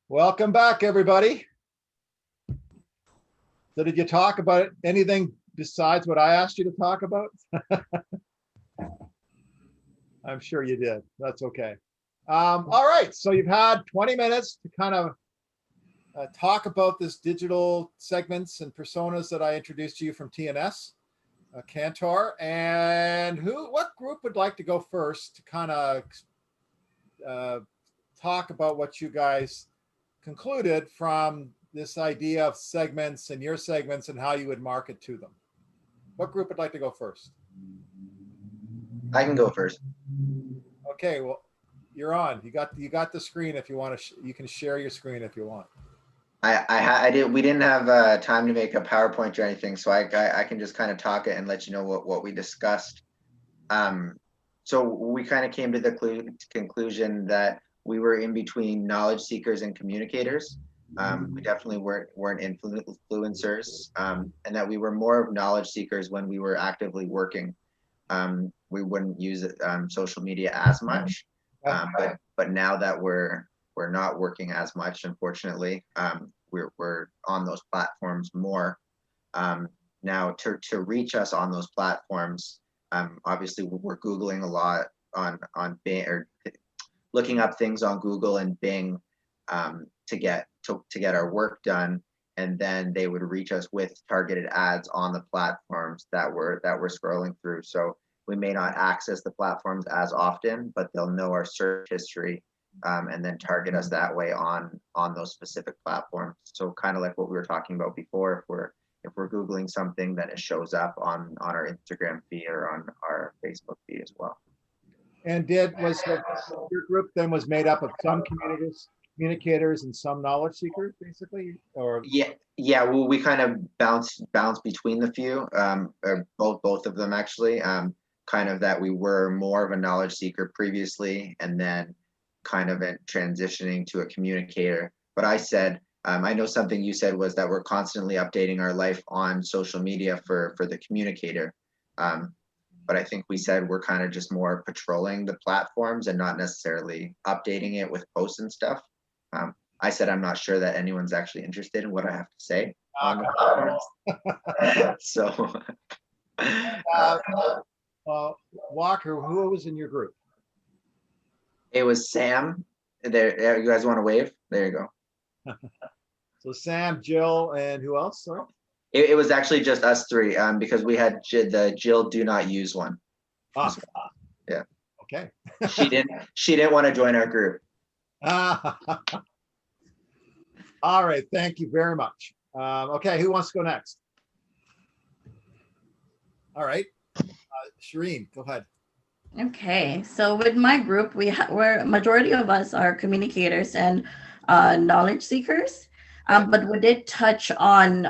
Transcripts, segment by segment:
Welcome back, everybody. So did you talk about anything besides what I asked you to talk about? I'm sure you did. That's okay. All right, so you've had 20 minutes to kind of talk about this digital segments and personas that I introduced to you from TNS, Kantar. And what group would like to go first to kind of talk about what you guys concluded from this idea of segments and your segments and how you would market to them? What group would like to go first? I can go first. Okay, well, you're on. You got the screen if you want to. You can share your screen if you want. We didn't have time to make a PowerPoint or anything, so I can just kind of talk it and let you know what we discussed. So we kind of came to the conclusion that we were in between knowledge seekers and communicators. We definitely weren't influencers, and that we were more of knowledge seekers when we were actively working. We wouldn't use social media as much, but now that we're not working as much, unfortunately, we're on those platforms more. Now to reach us on those platforms, obviously we're Googling a lot on Bing, or looking up things on Google and Bing to get our work done, and then they would reach us with targeted ads on the platforms that we're scrolling through. So we may not access the platforms as often, but they'll know our search history, and then target us that way on those specific platforms. So kind of like what we were talking about before, if we're Googling something, then it shows up on our Instagram feed or on our Facebook feed as well. And your group then was made up of some communicators and some knowledge seekers, basically? Or yeah. Well, we kind of bounce between the few, or both of them actually. Kind of that we were more of a knowledge seeker previously, and then kind of transitioning to a communicator. But I said, I know something you said was that we're constantly updating our life on social media for the communicator. But I think we said we're kind of just more patrolling the platforms and not necessarily updating it with posts and stuff. I said I'm not sure that anyone's actually interested in what I have to say on the platforms. So Walker, who was in your group? It was Sam. There, you guys want to wave? There you go. So Sam, Jill, and who else? Sorry. It was actually just us three, because we had the Jill do not use one. Yeah. Okay. She didn't want to join our group. All right. Thank you very much. Okay. Who wants to go next? All right. Shireen, go ahead. Okay, so with my group, we're majority of us are communicators and knowledge seekers, but we did touch on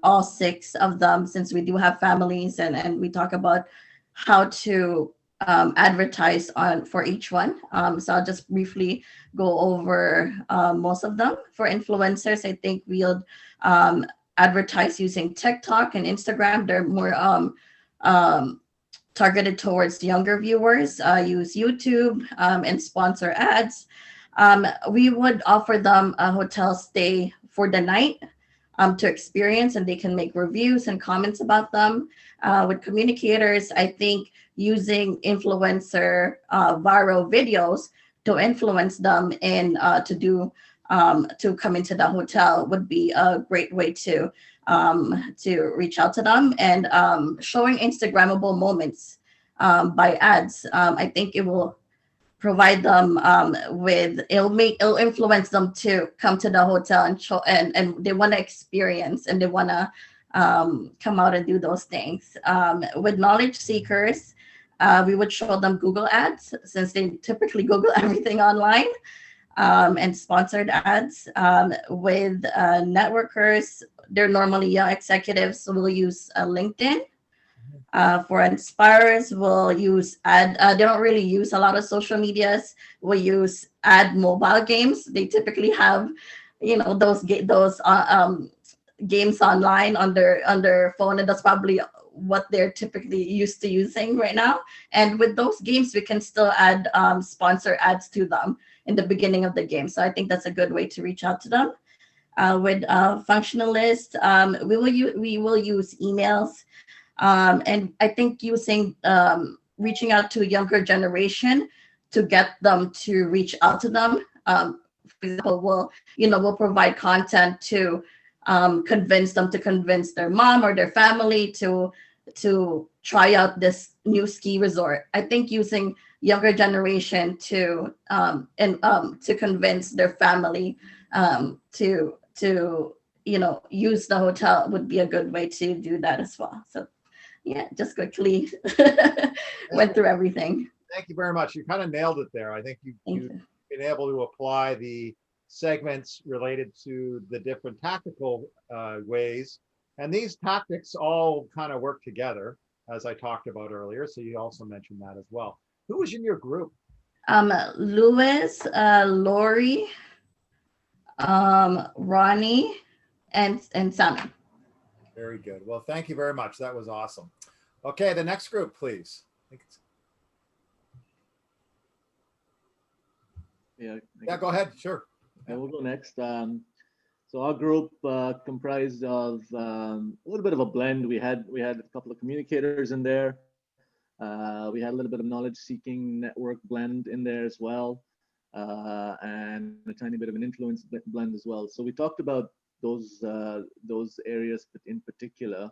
all six of them, since we do have families, and we talk about how to advertise for each one. So I'll just briefly go over most of them. For influencers, I think we'll advertise using TikTok and Instagram. They're more targeted towards younger viewers. Use YouTube and sponsor ads. We would offer them a hotel stay for the night to experience, and they can make reviews and comments about them. With communicators, I think using influencer viral videos to influence them and to come into the hotel would be a great way to reach out to them. And showing Instagrammable moments by ads, I think it will provide them it'll influence them to come to the hotel and show, and they want to experience, and they want to come out and do those things. With knowledge seekers, we would show them Google ads, since they typically Google everything online, and sponsored ads. With networkers, they're normally young executives, so we'll use LinkedIn. For inspirers, we'll use they don't really use a lot of social medias. We'll use mobile games. They typically have, those games online on their phone, and that's probably what they're typically used to using right now. And with those games, we can still add sponsor ads to them in the beginning of the game. So I think that's a good way to reach out to them. With functionalist, we will use emails, and I think using reaching out to a younger generation to get them to reach out to them. For example, we'll provide content to convince them to convince their mom or their family to try out this new ski resort. I think using younger generation to convince their family to use the hotel would be a good way to do that as well. So yeah, just quickly went through everything. Thank you very much. You kind of nailed it there. I think Thank you've you. been able to apply the segments related to the different tactical ways. And these tactics all kind of work together, as I talked about earlier. So you also mentioned that as well. Who was in your group? Louis, Lori, Ronnie, and Sam. Very good. Well, thank you very much. That was awesome. Okay, the next group, please. Yeah, go ahead. Sure. Yeah, we'll go next. So our group comprised of a little bit of a blend. We had a couple of communicators in there. We had a little bit of knowledge-seeking network blend in there as well, and a tiny bit of an influence blend as well. So we talked about those areas in particular.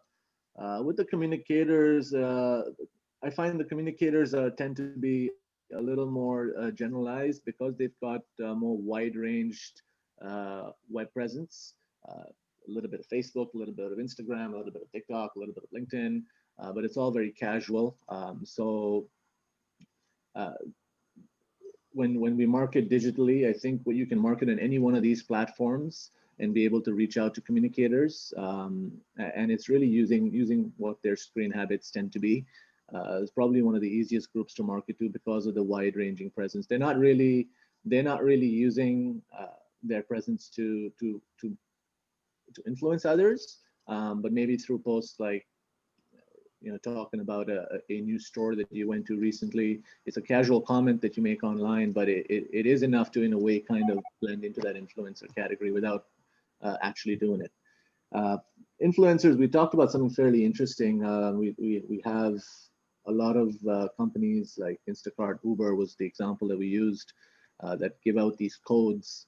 With the communicators, I find the communicators tend to be a little more generalized because they've got more wide-ranged web presence. A little bit of Facebook, a little bit of Instagram, a little bit of TikTok, a little bit of LinkedIn, but it's all very casual. So when we market digitally, I think what you can market in any one of these platforms and be able to reach out to communicators, and it's really using what their screen habits tend to be. It's probably one of the easiest groups to market to because of the wide-ranging presence. They're not really using their presence to influence others, but maybe through posts like, talking about a new store that you went to recently. It's a casual comment that you make online, but it is enough to, in a way, kind of blend into that influencer category without actually doing it. Influencers, we talked about something fairly interesting. We have a lot of companies like Instacart, Uber was the example that we used, that give out these codes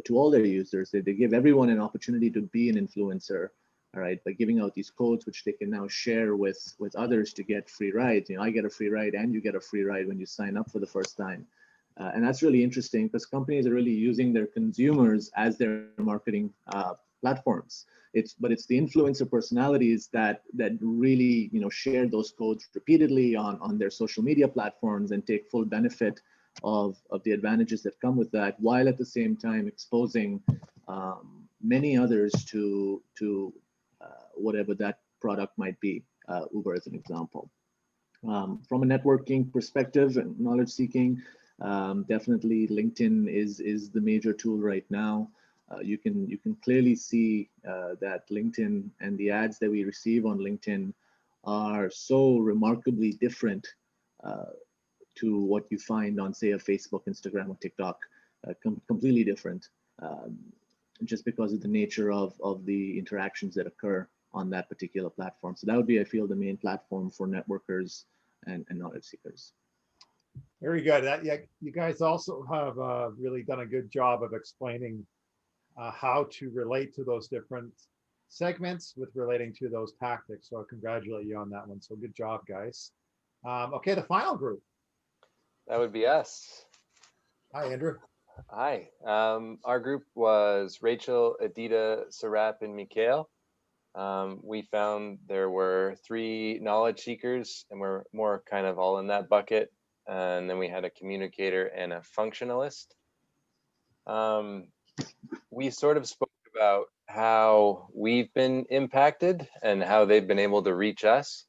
to all their users. They give everyone an opportunity to be an influencer, all right, by giving out these codes, which they can now share with others to get free rides. I get a free ride and you get a free ride when you sign up for the first time. And that's really interesting because companies are really using their consumers as their marketing platforms. But it's the influencer personalities that really share those codes repeatedly on their social media platforms and take full benefit of the advantages that come with that, while at the same time exposing many others to whatever that product might be. Uber as an example. From a networking perspective and knowledge seeking, definitely LinkedIn is the major tool right now. You can clearly see that LinkedIn and the ads that we receive on LinkedIn are so remarkably different to what you find on, say, a Facebook, Instagram, or TikTok. Completely different, just because of the nature of the interactions that occur on that particular platform. So that would be, I feel, the main platform for networkers and knowledge seekers. Very good. Yeah, you guys also have really done a good job of explaining how to relate to those different segments with relating to those tactics. So I congratulate you on that one. So good job, guys. Okay, the final group. That would be us. Hi, Andrew. Hi. Our group was Rachel, Adita, Sarap, and Mikhail. We found there were 3 knowledge seekers, and we're more kind of all in that bucket. And then we had a communicator and a functionalist. We sort of spoke about how we've been impacted and how they've been able to reach us.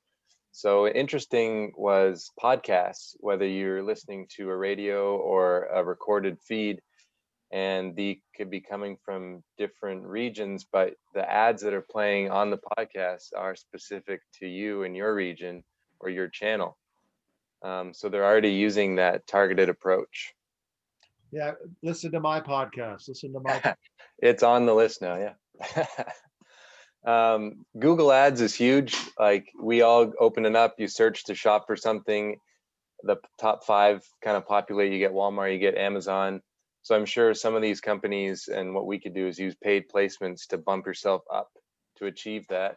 So interesting was podcasts, whether you're listening to a radio or a recorded feed. and the could be coming from different regions, but the ads that are playing on the podcast are specific to you and your region or your channel. So they're already using that targeted approach. Yeah, listen to my podcast. Listen to my. It's on the list now, yeah. Google Ads is huge. Like, we all open it up, you search to shop for something, the top 5 kind of populate, you get Walmart, you get Amazon. So I'm sure some of these companies, and what we could do is use paid placements to bump yourself up to achieve that.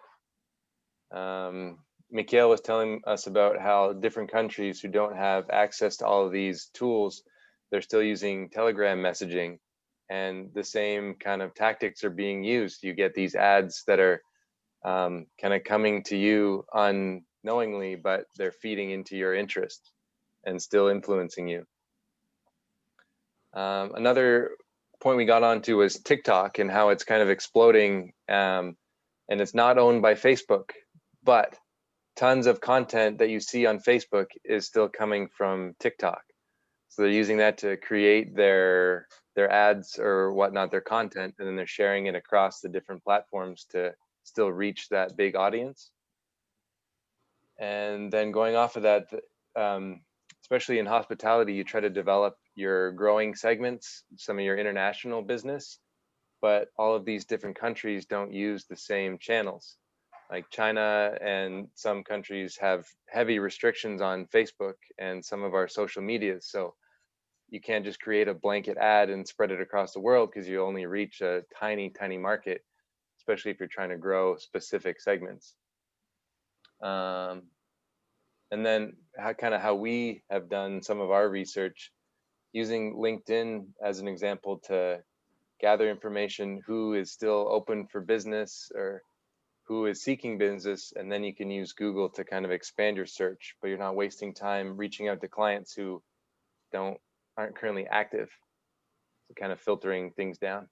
Mikhail was telling us about how different countries who don't have access to all of these tools, they're still using Telegram messaging, and the same kind of tactics are being used. You get these ads that are kind of coming to you unknowingly, but they're feeding into your interest and still influencing you. Another point we got onto was TikTok and how it's kind of exploding, and it's not owned by Facebook, but tons of content that you see on Facebook is still coming from TikTok. So they're using that to create their ads or whatnot, their content, and then they're sharing it across the different platforms to still reach that big audience. And then going off of that, especially in hospitality, you try to develop your growing segments, some of your international business, but all of these different countries don't use the same channels. Like China and some countries have heavy restrictions on Facebook and some of our social medias. So you can't just create a blanket ad and spread it across the world, because you only reach a tiny, tiny market, especially if you're trying to grow specific segments. And then how we have done some of our research using LinkedIn as an example to gather information, who is still open for business or who is seeking business, and then you can use Google to kind of expand your search, but you're not wasting time reaching out to clients who aren't currently active. So kind of filtering things down.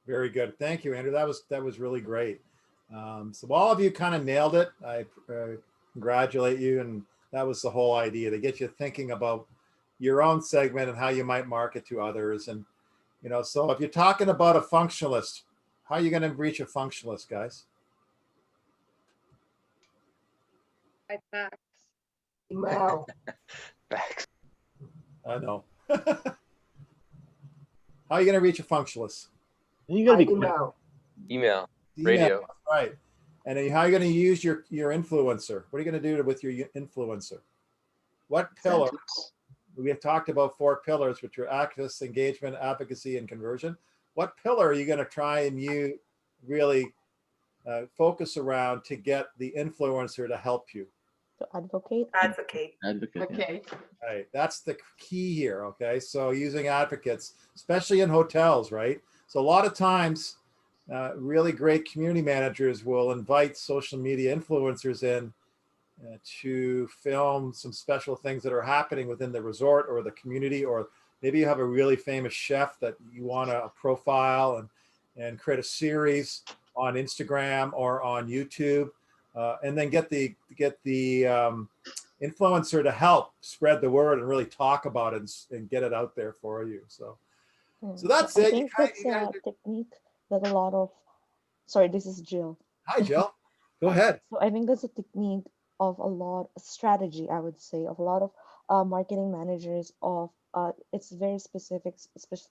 Very good. Thank you, Andrew. That was really great. So all of you kind of nailed it. I congratulate you. And that was the whole idea, to get you thinking about your own segment and how you might market to others. And, so if you're talking about a functionalist, how are you going to reach a functionalist, guys? By fax. Email. Facts. I know. How are you going to reach a functionalist? You gotta be quick. Email. Email, Email, radio. right. And then how are you going to use your influencer? What are you going to do with your influencer? What pillar? Sentence. We have talked about 4 pillars, which are access, engagement, advocacy, and conversion. What pillar are you going to try and you really focus around to get the influencer to help you? To advocate. Advocate. Advocate. Yeah. Okay. Right. That's the key here. Okay. So using advocates, especially in hotels, right? So a lot of times, really great community managers will invite social media influencers in to film some special things that are happening within the resort or the community, or maybe you have a really famous chef that you want to profile and create a series on Instagram or on YouTube, and then get the influencer to help spread the word and really talk about it and get it out there for you. So that's I it. think that's a technique that a lot of, sorry, this is Jill. Hi, Jill. Go ahead. So I think that's a technique of a strategy, I would say, of a lot of marketing managers of, it's very specific,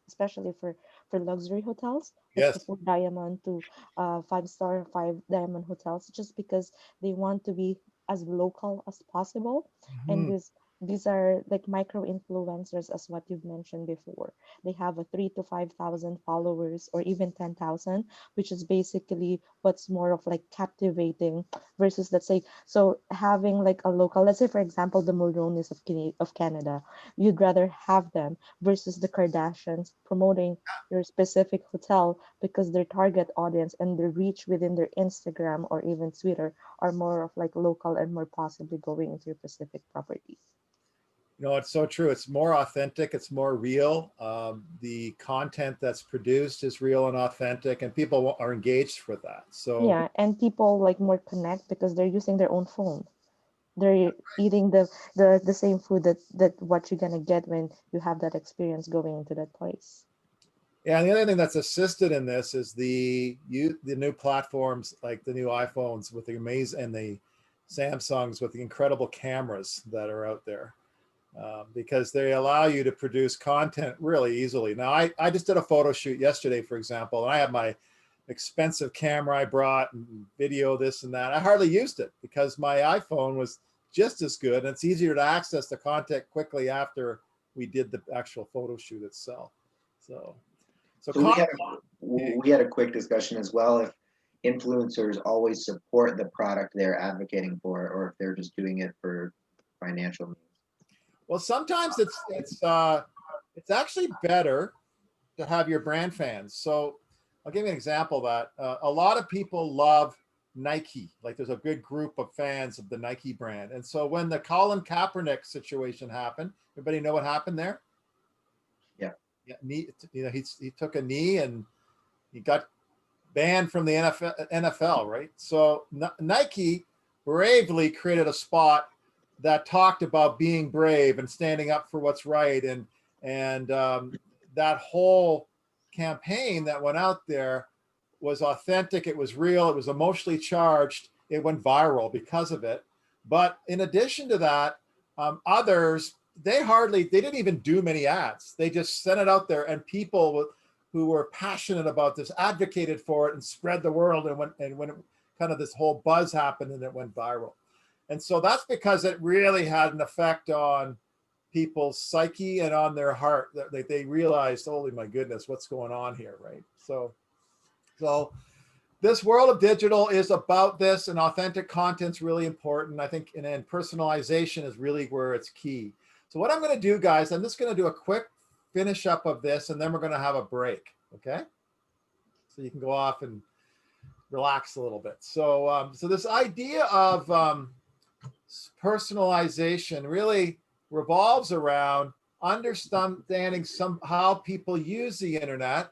especially for luxury hotels, like Yes. the 4 diamond to 5-star, 5 diamond hotels, just because they want to be as local as possible. And these are like micro influencers, as what you've mentioned before. They have a 3,000 to 5,000 followers, or even 10,000, which is basically what's more of like captivating versus, let's say, so having like a local, let's say for example the Mulronis of Canada, you'd rather have them versus the Kardashians promoting your specific hotel, because their target audience and the reach within their Instagram or even Twitter are more of like local and more possibly going into your specific property. It's so true. It's more authentic. It's more real. The content that's produced is real and authentic, and people are engaged for that. So Yeah, and people like more connect because they're using their own phone. they're eating the same food that what you're gonna get when you have that experience going into that place. Yeah, and the other thing that's assisted in this is the new platforms like the new iPhones with the amazing and the Samsungs with the incredible cameras that are out there, because they allow you to produce content really easily. Now, I just did a photo shoot yesterday, for example, and I have my expensive camera I brought and video this and that. I hardly used it because my iPhone was just as good, and it's easier to access the content quickly after we did the actual photo shoot itself. So So we had a quick discussion as well, if influencers always support the product they're advocating for, or if they're just doing it for financial means. Well, sometimes it's actually better to have your brand fans. So I'll give you an example of that. A lot of people love Nike. Like there's a good group of fans of the Nike brand. And so when the Colin Kaepernick situation happened, everybody know what happened there? Yeah, he took a knee and he got banned from the NFL, right? So Nike bravely created a spot that talked about being brave and standing up for what's right, and that whole campaign that went out there was authentic. It was real. It was emotionally charged. It went viral because of it. But in addition to that, others, they didn't even do many ads. They just sent it out there, and people who were passionate about this advocated for it and spread the word. And when it, kind of this whole buzz happened and it went viral. And so that's because it really had an effect on people's psyche and on their heart, that they realized, holy my goodness, what's going on here, right? So this world of digital is about this, and authentic content's really important, I think, and personalization is really where it's key. So what I'm going to do, guys, I'm just going to do a quick finish up of this, and then we're going to have a break, okay? So you can go off and relax a little bit. So, so this idea of personalization really revolves around understanding how people use the internet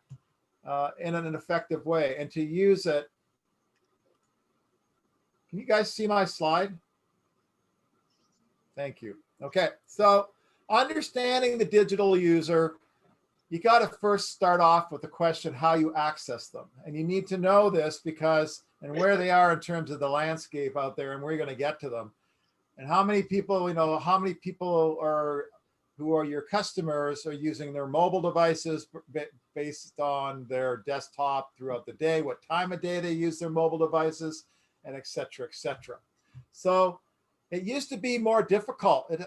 in an effective way, and to use it. Can you guys see my slide? Thank you. Okay, so understanding the digital user, you got to first start off with the question how you access them. And you need to know this because, and where they are in terms of the landscape out there and where you're going to get to them. And how many people, how many people who are your customers are using their mobile devices based on their desktop throughout the day, what time of day they use their mobile devices, and et cetera, et cetera. So it used to be more difficult. It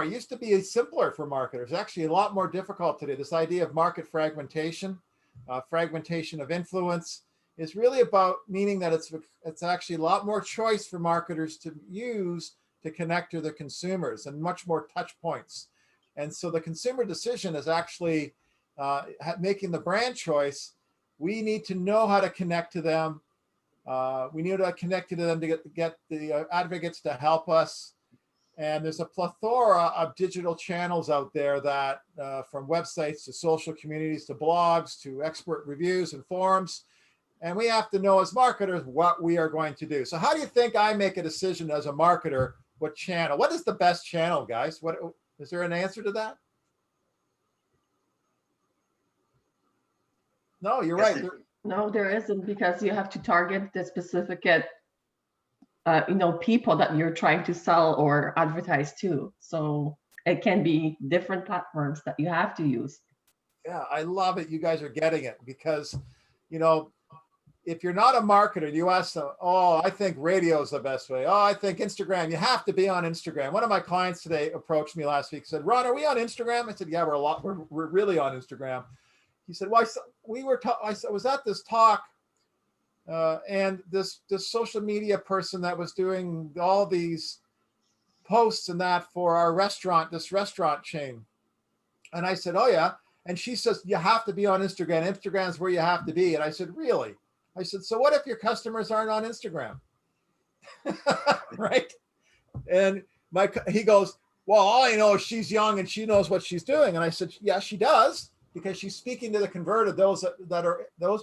used to be simpler for marketers. Actually, a lot more difficult today. This idea of market fragmentation, fragmentation of influence, is really about meaning that it's actually a lot more choice for marketers to use to connect to the consumers, and much more touch points. And so the consumer decision is actually making the brand choice. We need to know how to connect to them. We need to connect to them to get the advocates to help us. And there's a plethora of digital channels out there that from websites to social communities to blogs to expert reviews and forums. And we have to know as marketers what we are going to do. So how do you think I make a decision as a marketer? What channel? What is the best channel, guys? What is there an answer to that? No, you're right. No, there isn't, because you have to target the specific people that you're trying to sell or advertise to. So it can be different platforms that you have to use. Yeah, I love it. You guys are getting it, because, if you're not a marketer, you ask them, oh, I think radio is the best way. Oh, I think Instagram, you have to be on Instagram. One of my clients today approached me last week, said, Ron, are we on Instagram? I said, yeah, we're really on Instagram. He said, well, I was at this talk and this social media person that was doing all these posts and that for our restaurant, this restaurant chain. And I said, oh yeah. And she says, you have to be on Instagram. Instagram's where you have to be. And I said, really? I said, so what if your customers aren't on Instagram? Right? And he goes, well, all I know is she's young and she knows what she's doing. And I said, yeah, she does, because she's speaking to the converted. Those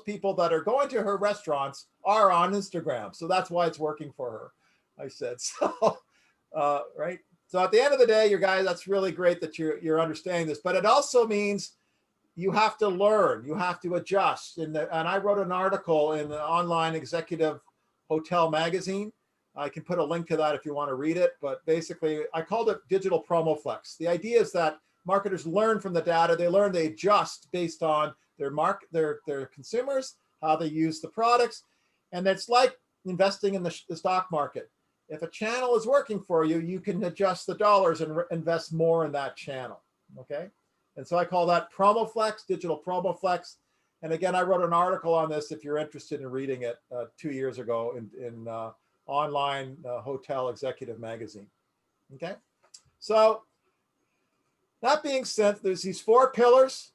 people that are going to her restaurants are on Instagram. So that's why it's working for her. I said, so Right. So at the end of the day, you guys, that's really great that you're understanding this, but it also means you have to learn, you have to adjust. And I wrote an article in the online executive hotel magazine. I can put a link to that if you want to read it, but basically I called it digital promo flex. The idea is that marketers learn from the data, they adjust based on their consumers, how they use the products. And it's like investing in the stock market. If a channel is working for you, you can adjust the dollars and invest more in that channel, okay? And so I call that promo flex, digital promo flex. And again, I wrote an article on this if you're interested in reading it 2 years ago in online hotel executive magazine, okay? So that being said, there's these 4 pillars,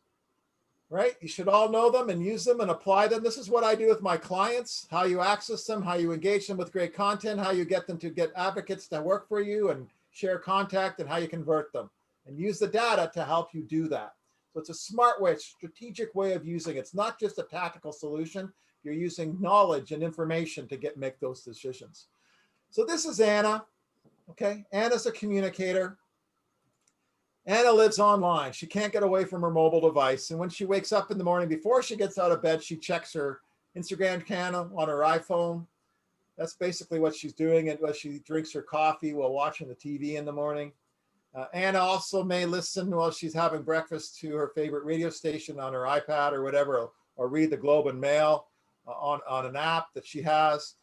right? You should all know them and use them and apply them. This is what I do with my clients, how you access them, how you engage them with great content, how you get them to get advocates that work for you and share contact, and how you convert them and use the data to help you do that. So it's a smart way, strategic way of using it. It's not just a tactical solution. You're using knowledge and information to make those decisions. So this is Anna, okay? Anna's a communicator. Anna lives online. She can't get away from her mobile device. And when she wakes up in the morning, before she gets out of bed, she checks her Instagram channel on her iPhone. That's basically what she's doing as she drinks her coffee while watching the TV in the morning. Anna also may listen while she's having breakfast to her favorite radio station on her iPad or whatever, or read the Globe and Mail on an app that she has.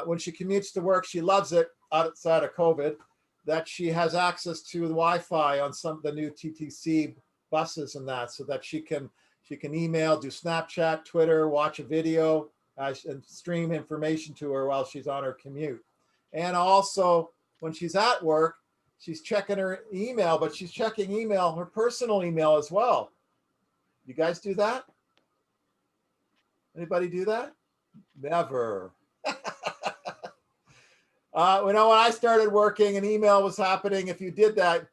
When she commutes to work, she loves it outside of COVID that she has access to the Wi-Fi on some of the new TTC buses and that, so that she can email, do Snapchat, Twitter, watch a video, and stream information to her while she's on her commute. And also, when she's at work, she's checking her email, but she's checking her personal email as well. You guys do that? Anybody do that? Never. When I started working and email was happening, if you did that,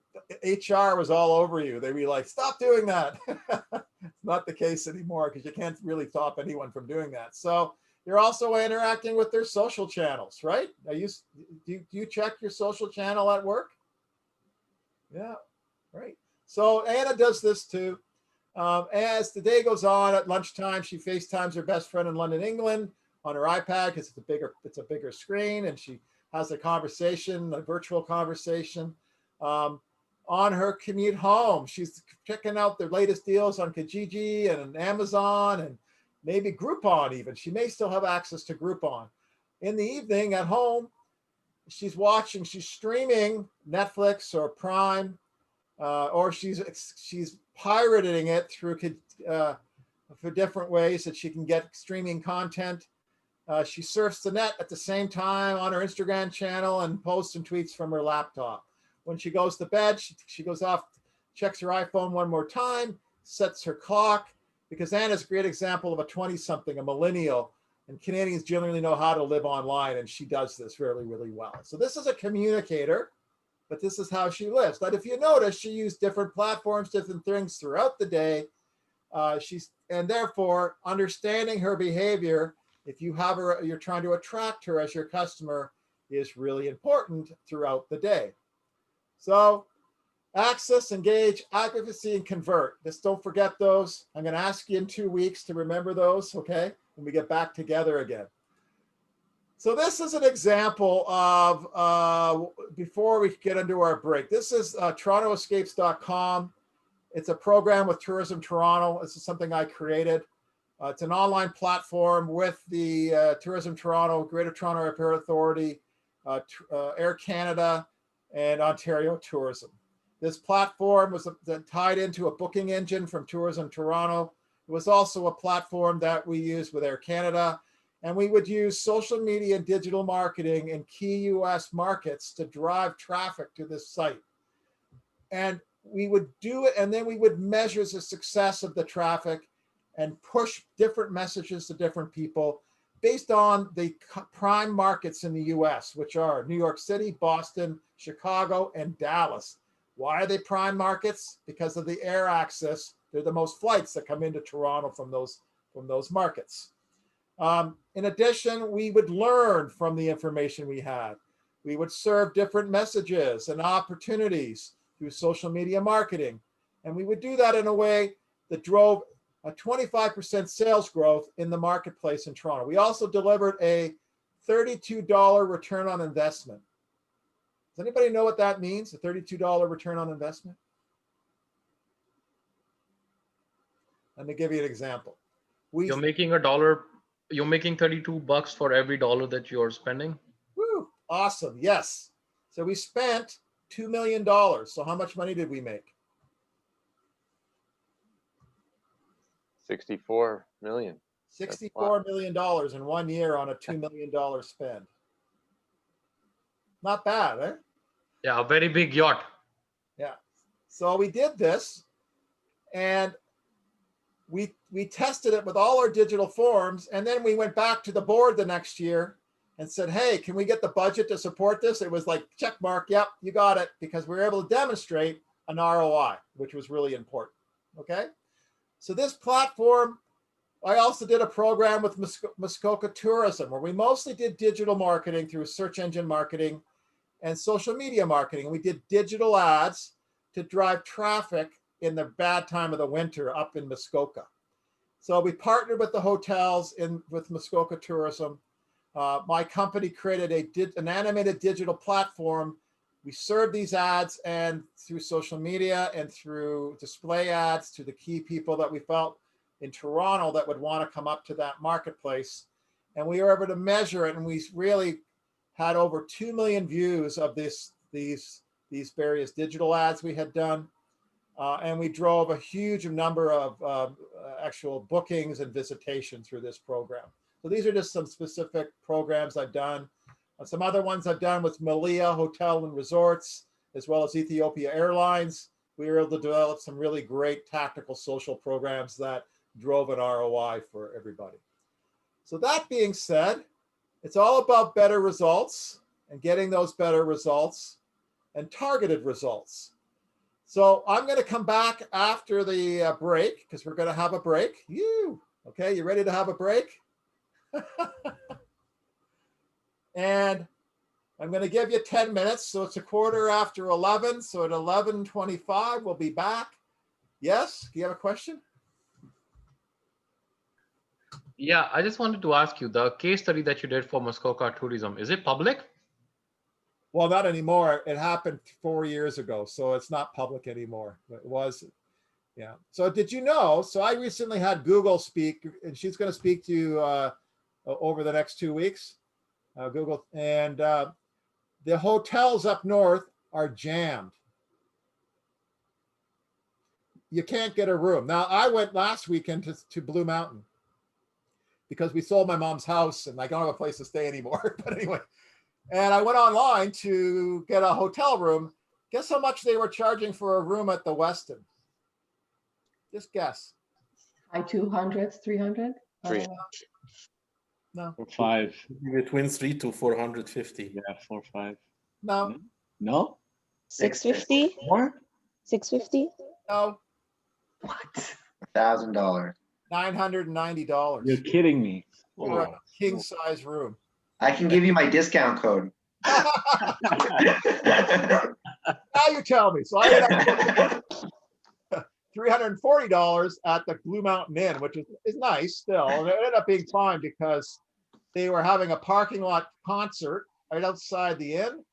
HR was all over you. They'd be like, stop doing that. It's not the case anymore because you can't really stop anyone from doing that. So you're also interacting with their social channels, right? Do you check your social channel at work? Yeah, right. So Anna does this too. As the day goes on, at lunchtime, she FaceTimes her best friend in London, England on her iPad because it's a bigger screen, and she has a conversation, a virtual conversation. On her commute home, she's checking out the latest deals on Kijiji and Amazon and maybe Groupon even. She may still have access to Groupon. In the evening at home, she's streaming Netflix or Prime, or she's pirating it through for different ways that she can get streaming content. She surfs the net at the same time on her Instagram channel and posts and tweets from her laptop. When she goes to bed, she goes off, checks her iPhone one more time, sets her clock, because Anna's a great example of a 20-something, a millennial, and Canadians generally know how to live online, and she does this really, really well. So this is a communicator, but this is how she lives. But if you notice, she used different platforms, different things throughout the day. And therefore, understanding her behavior, if you have her, you're trying to attract her as your customer, is really important throughout the day. So access, engage, advocacy, and convert. Just don't forget those. I'm going to ask you in 2 weeks to remember those, okay? When we get back together again. So this is an example of, before we get into our break, this is torontoescapes.com. It's a program with Tourism Toronto. This is something I created. It's an online platform with the Tourism Toronto, Greater Toronto Airport Authority, Air Canada, and Ontario Tourism. This platform was tied into a booking engine from Tourism Toronto. It was also a platform that we used with Air Canada, and we would use social media and digital marketing in key US markets to drive traffic to this site. And we would do it, and then we would measure the success of the traffic and push different messages to different people based on the prime markets in the US, which are New York City, Boston, Chicago, and Dallas. Why are they prime markets? Because of the air access. They're the most flights that come into Toronto from those markets. In addition, we would learn from the information we had. We would serve different messages and opportunities through social media marketing. And we would do that in a way that drove a 25% sales growth in the marketplace in Toronto. We also delivered a $32 return on investment. Does anybody know what that means? A $32 return on investment? Let me give you an example. You're making $1. You're making $32 for every dollar that you're spending. Woo, awesome. Yes. So we spent $2 million. So how much money did we make? 64 million. $64 million in 1 year on a $2 million spend. Not bad, eh? Yeah, a very big yacht. Yeah. So we did this, and we tested it with all our digital forms, and then we went back to the board the next year and said, hey, can we get the budget to support this? It was like, check mark, yep, you got it, because we were able to demonstrate an ROI, which was really important, okay? So this platform, I also did a program with Muskoka Tourism, where we mostly did digital marketing through search engine marketing and social media marketing. We did digital ads to drive traffic in the bad time of the winter up in Muskoka. So we partnered with the hotels with Muskoka Tourism. My company created an animated digital platform. We served these ads and through social media and through display ads to the key people that we felt in Toronto that would want to come up to that marketplace. And we were able to measure it, and we really had over 2 million views of these various digital ads we had done. And we drove a huge number of actual bookings and visitation through this program. So these are just some specific programs I've done. Some other ones I've done with Malia Hotel and Resorts, as well as Ethiopia Airlines. We were able to develop some really great tactical social programs that drove an ROI for everybody. So that being said, it's all about better results and getting those better results and targeted results. So I'm going to come back after the break, because we're going to have a break. Okay, you ready to have a break? And I'm going to give you 10 minutes. So it's 11:15. So at 11:25, we'll be back. Yes, do you have a question? Yeah, I just wanted to ask you, the case study that you did for Muskoka Tourism, is it public? Well, not anymore. It happened 4 years ago, so it's not public anymore. It was, yeah. So did you know, so I recently had Google speak, and she's going to speak to you over the next 2 weeks, Google, and the hotels up north are jammed. You can't get a room. Now, I went last weekend to Blue Mountain because we sold my mom's house and I don't have a place to stay anymore. But anyway, and I went online to get a hotel room. Guess how much they were charging for a room at the Westin? Just guess. High 200s, 300? Three. No. 5. Between 300 to 450. Yeah, 4, 5. No. No? 650? What? 650? No. What? $1,000. $990 You're kidding me. for a king size room. I can give you my discount code. Now you tell me. So I ended up $340 at the Blue Mountain Inn, which is nice still. And it ended up being fine because they were having a parking lot concert right outside the inn.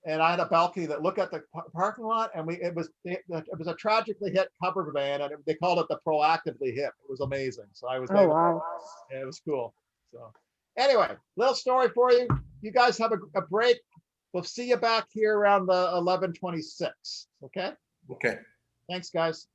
And I had a balcony that looked at the parking lot, and it was a tragically hit cover band, and they called it the Proactively Hip. It was amazing. So I was Oh, wow. yeah, it was cool. So anyway, little story for you. You guys have a break. We'll see you back here around the 11:26. Okay. Okay. Thanks, guys.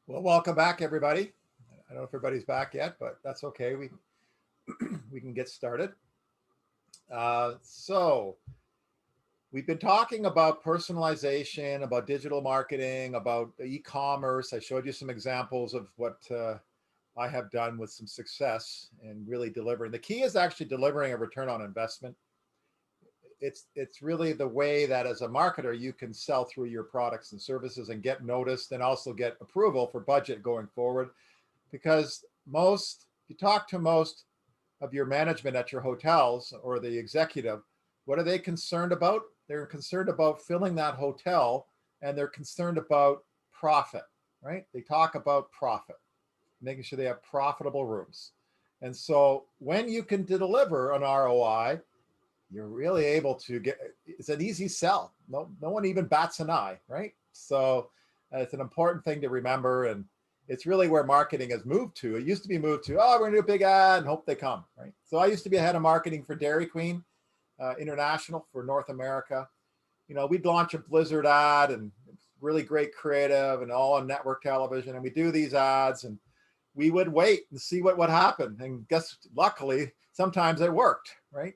Well, welcome back, everybody. I don't know if everybody's back yet, but that's okay. We can get started. So we've been talking about personalization, about digital marketing, about e-commerce. I showed you some examples of what I have done with some success and really delivering. The key is actually delivering a return on investment. It's really the way that as a marketer, you can sell through your products and services and get noticed and also get approval for budget going forward. Because you talk to most of your management at your hotels or the executive, what are they concerned about? They're concerned about filling that hotel and they're concerned about profit, right? They talk about profit, making sure they have profitable rooms. And so when you can deliver an ROI, you're really able to it's an easy sell. No one even bats an eye, right? So it's an important thing to remember. And it's really where marketing has moved to. It used to be moved to, oh, we're gonna do a big ad and hope they come, right? So I used to be a head of marketing for Dairy Queen International for North America. You know, we'd launch a Blizzard ad and really great creative and all on network television. And we do these ads and we would wait and see what would happen. And luckily, sometimes it worked, right?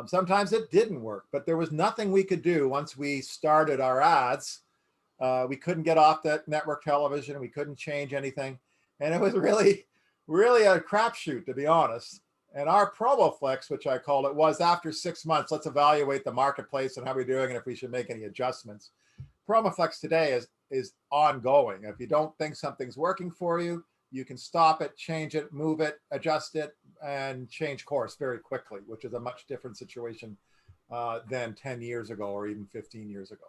Sometimes it didn't work, but there was nothing we could do once we started our ads. We couldn't get off that network television. We couldn't change anything. And it was really, really a crapshoot, to be honest. And our promo flex, which I called it, was after 6 months, let's evaluate the marketplace and how we're doing and if we should make any adjustments. Promo flex today is ongoing. If you don't think something's working for you, you can stop it, change it, move it, adjust it, and change course very quickly, which is a much different situation than 10 years ago or even 15 years ago.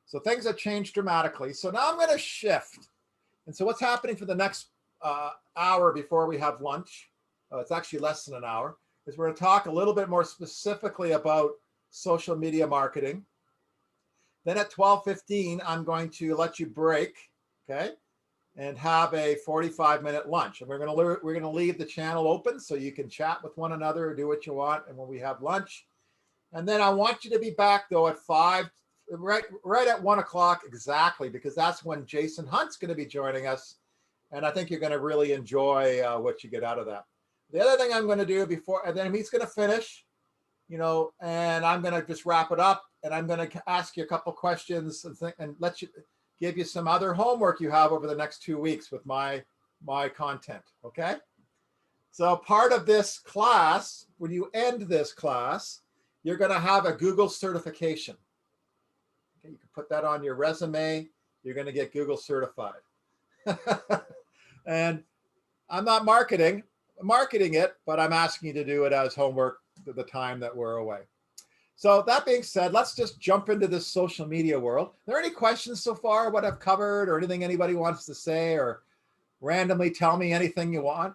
So things have changed dramatically. So now I'm going to shift. And so what's happening for the next hour before we have lunch, it's actually less than an hour, is we're going to talk a little bit more specifically about social media marketing. Then at 12:15, I'm going to let you break, okay? And have a 45-minute lunch. And we're going to leave the channel open so you can chat with one another or do what you want. And when we have lunch, and then I want you to be back though at 5, right at 1 o'clock exactly, because that's when Jason Hunt's going to be joining us. And I think you're going to really enjoy what you get out of that. The other thing I'm going to do before, and then he's going to finish, you know, and I'm going to just wrap it up. And I'm going to ask you a couple questions and let you give you some other homework you have over the next 2 weeks with my content, okay? So part of this class, when you end this class, you're gonna have a Google certification. Okay, you can put that on your resume. You're gonna get Google certified. And I'm not marketing it, but I'm asking you to do it as homework at the time that we're away. So that being said, let's just jump into this social media world. Are there any questions so far, what I've covered, or anything anybody wants to say, or randomly tell me anything you want?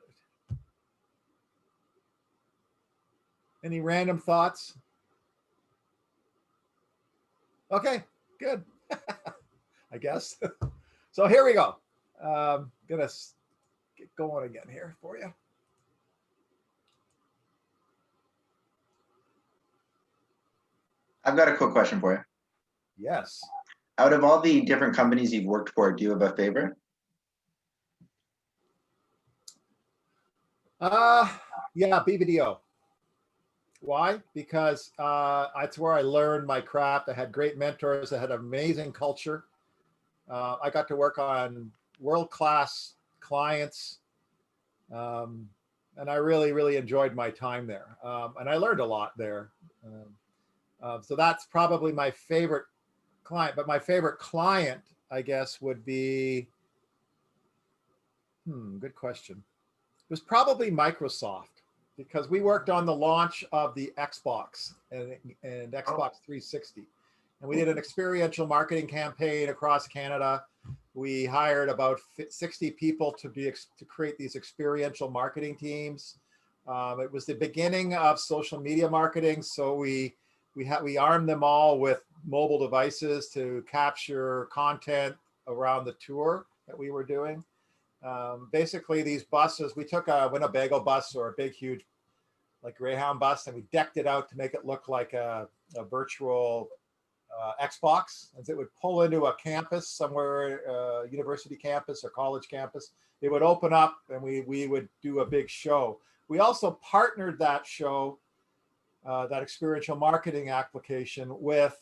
Any random thoughts? Okay, good. I guess. So here we go. Gonna get going again here for you. I've got a quick question for you. Yes. Out of all the different companies you've worked for, do you have a favorite? Yeah, BBDO. Why? Because that's where I learned my craft. I had great mentors. I had an amazing culture. I got to work on world-class clients. And I really, really enjoyed my time there. And I learned a lot there. So that's probably my favorite client. But my favorite client, I guess, would be, good question. It was probably Microsoft, because we worked on the launch of the Xbox and Xbox 360. And we did an experiential marketing campaign across Canada. We hired about 60 people to create these experiential marketing teams. It was the beginning of social media marketing. So we armed them all with mobile devices to capture content around the tour that we were doing. Basically, these buses, we took a Winnebago bus or a big, huge, like Greyhound bus, and we decked it out to make it look like a virtual Xbox, as it would pull into a campus somewhere, university campus or college campus. It would open up and we would do a big show. We also partnered that show, that experiential marketing application with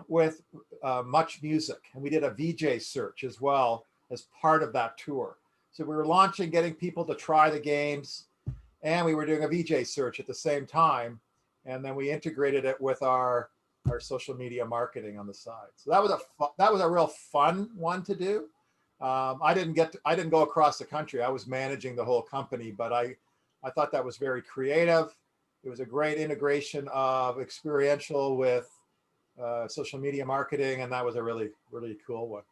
with Much Music, and we did a VJ search as well as part of that tour. So we were launching, getting people to try the games, and we were doing a VJ search at the same time, and then we integrated it with our social media marketing on the side. So that was a real fun one to do. I didn't go across the country. I was managing the whole company, but I thought that was very creative. It was a great integration of experiential with social media marketing, and that was a really, really cool one.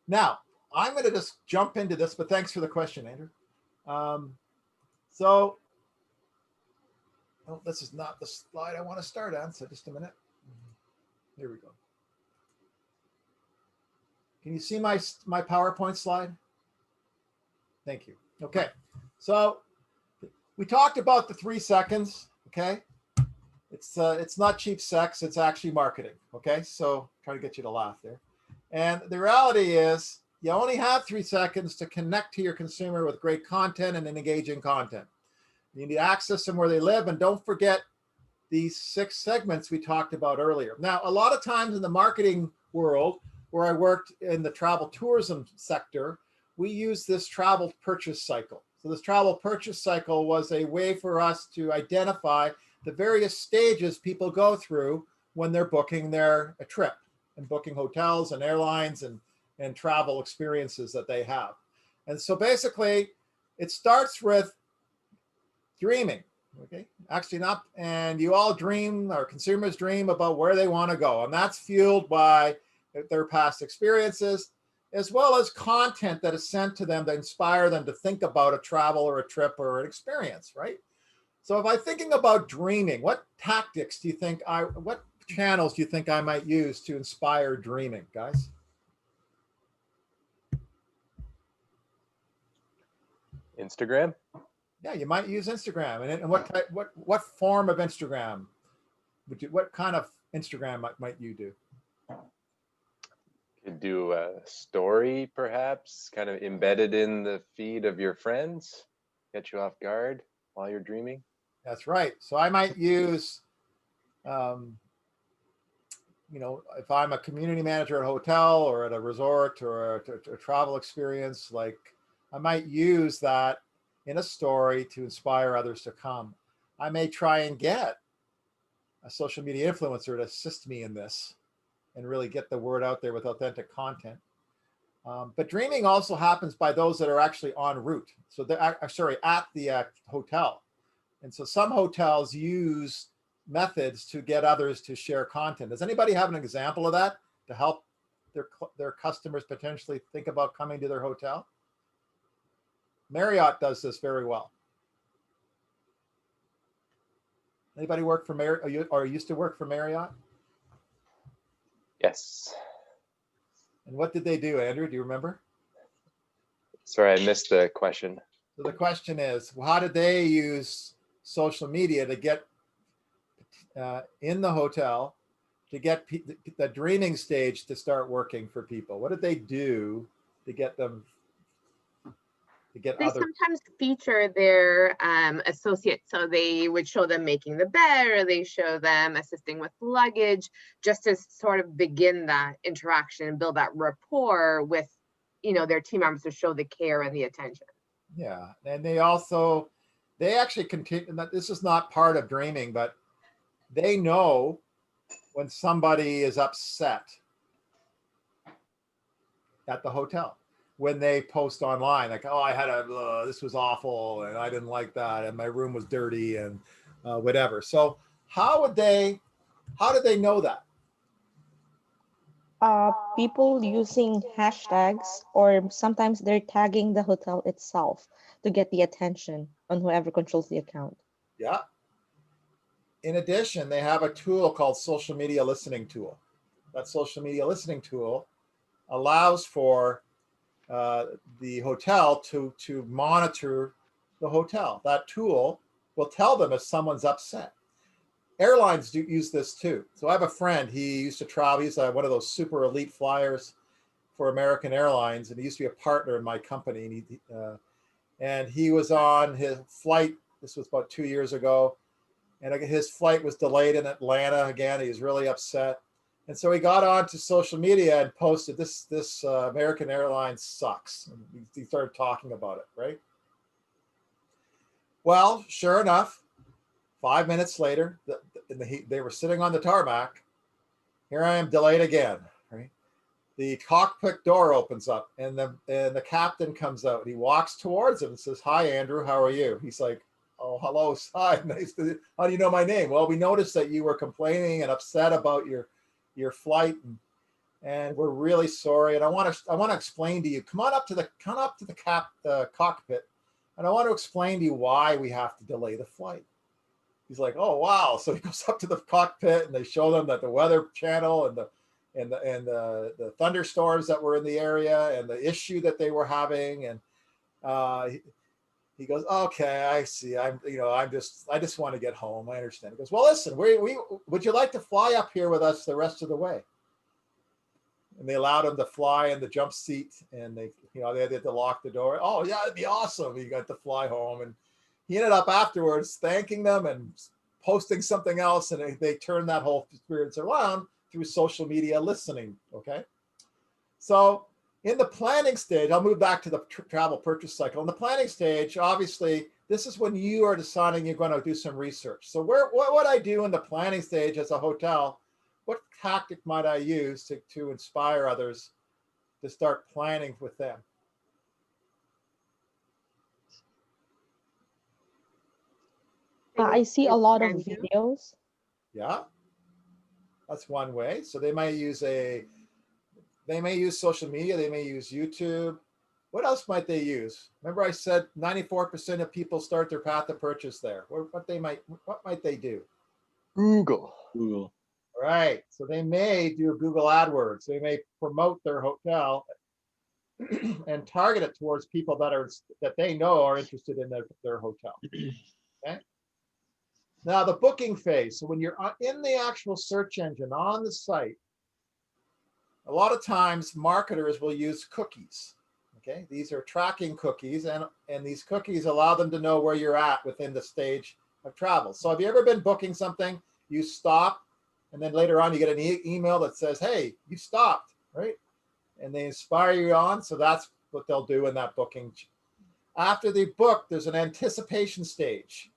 Now, I'm going to just jump into this, but thanks for the question, Andrew. So, oh, this is not the slide I want to start on, so just a minute. Here we go. Can you see my PowerPoint slide? Thank you. Okay, so we talked about the 3 seconds, okay? It's not cheap sex, it's actually marketing, okay? So try to get you to laugh there. And the reality is you only have 3 seconds to connect to your consumer with great content and engaging content. You need to access them where they live, and don't forget these 6 segments we talked about earlier. Now, a lot of times in the marketing world, where I worked in the travel tourism sector, we use this travel purchase cycle. So this travel purchase cycle was a way for us to identify the various stages people go through when they're booking a trip and booking hotels and airlines and travel experiences that they have. And so basically it starts with dreaming, okay? Actually not, and you all dream, or consumers dream about where they want to go. And that's fueled by their past experiences, as well as content that is sent to them to inspire them to think about a travel or a trip or an experience, right? So if I'm thinking about dreaming, what tactics do you think what channels do you think I might use to inspire dreaming, guys? Instagram? Yeah, you might use Instagram. And what form of Instagram what kind of Instagram might you do? Could do a story, perhaps, kind of embedded in the feed of your friends, get you off guard while you're dreaming. That's right. So I might use, you know, if I'm a community manager at a hotel or at a resort or a travel experience, like I might use that in a story to inspire others to come. I may try and get a social media influencer to assist me in this and really get the word out there with authentic content. But dreaming also happens by those that are actually en route. So they're at the hotel. And so some hotels use methods to get others to share content. Does anybody have an example of that to help their customers potentially think about coming to their hotel? Marriott does this very well. Anybody work for Marriott or used to work for Marriott? Yes. And what did they do, Andrew? Do you remember? Sorry, I missed the question. So the question is, how did they use social media to get in the hotel, to get the dreaming stage to start working for people? What did they do to get them, they sometimes feature their associates, so they would show them making the bed, or they show them assisting with luggage, just to sort of begin that interaction and build that rapport with, you know, their team members, to show the care and the attention. Yeah, and they actually continue. This is not part of dreaming, but they know when somebody is upset at the hotel, when they post online, like, oh, I had this was awful, and I didn't like that, and my room was dirty, and whatever. So how did they know that? People using hashtags, or sometimes they're tagging the hotel itself to get the attention on whoever controls the account. Yeah. In addition, they have a tool called social media listening tool. That social media listening tool allows for the hotel to monitor the hotel. That tool will tell them if someone's upset. airlines do use this too. So I have a friend, he used to travel, he's one of those super elite flyers for American Airlines, and he used to be a partner in my company. And he was on his flight, this was about 2 years ago, and his flight was delayed in Atlanta again. He was really upset. And so he got onto social media and posted, this American Airlines sucks. And he started talking about it, right? Well, sure enough, 5 minutes later, they were sitting on the tarmac. Here I am, delayed again, right? The cockpit door opens up and the captain comes out. He walks towards him and says, "Hi, Andrew, how are you?" He's like, "Oh, hello, hi, nice to, how do you know my name?" "Well, we noticed that you were complaining and upset about your flight, and we're really sorry. And I want to explain to you. Come up to the cockpit, and I want to explain to you why we have to delay the flight." He's like, "Oh, wow." So he goes up to the cockpit and they show them that the weather channel and the thunderstorms that were in the area and the issue that they were having. And he goes, "Okay, I see. I just want to get home. I understand." He goes, "Well, listen, we would you like to fly up here with us the rest of the way?" And they allowed him to fly in the jump seat, and they had to lock the door. "Oh yeah, it'd be awesome." He got to fly home, and he ended up afterwards thanking them and posting something else, and they turned that whole experience around through social media listening. Okay, so in the planning stage, I'll move back to the travel purchase cycle. In the planning stage, obviously, this is when you are deciding you're going to do some research. So what would I do in the planning stage as a hotel? What tactic might I use to inspire others to start planning with them? I see a lot of videos. Yeah, that's one way. So they may use social media, they may use YouTube. What else might they use? Remember I said 94% of people start their path to purchase there. What might they do? Google. Right. So they may do Google AdWords. They may promote their hotel and target it towards people that they know are interested in their hotel. Okay. Now the booking phase. So when you're in the actual search engine on the site, a lot of times marketers will use cookies. Okay, these are tracking cookies, and these cookies allow them to know where you're at within the stage of travel. So have you ever been booking something, you stop, and then later on you get an email that says, "Hey, you stopped," right? And they inspire you on. So that's what they'll do in that booking. After they book, there's an anticipation stage.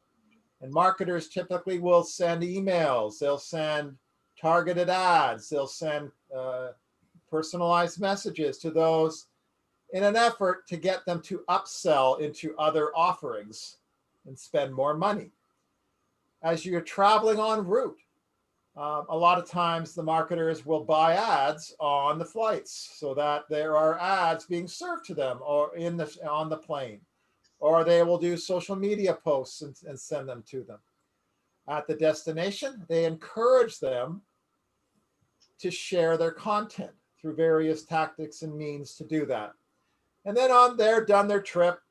And marketers typically will send emails, they'll send targeted ads, they'll send personalized messages to those in an effort to get them to upsell into other offerings and spend more money. As you're traveling en route, a lot of times the marketers will buy ads on the flights so that there are ads being served to them or on the plane, or they will do social media posts and send them to them. At the destination, they encourage them to share their content through various tactics and means to do that. And then on there, done their trip,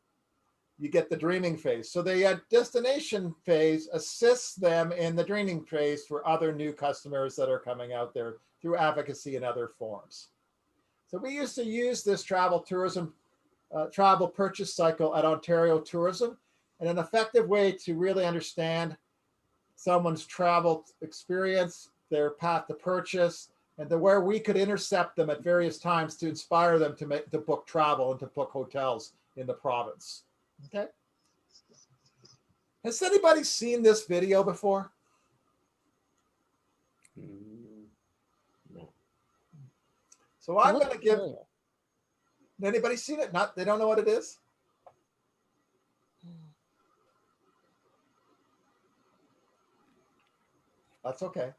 you get the dreaming phase. So the destination phase assists them in the dreaming phase for other new customers that are coming out there through advocacy and other forms. So we used to use this travel purchase cycle at Ontario Tourism, and an effective way to really understand someone's travel experience, their path to purchase, and where we could intercept them at various times to inspire them to book travel and to book hotels in the province. Okay. Has anybody seen this video before? No. So I'm going to give. Anybody seen it? They don't know what it is? That's okay.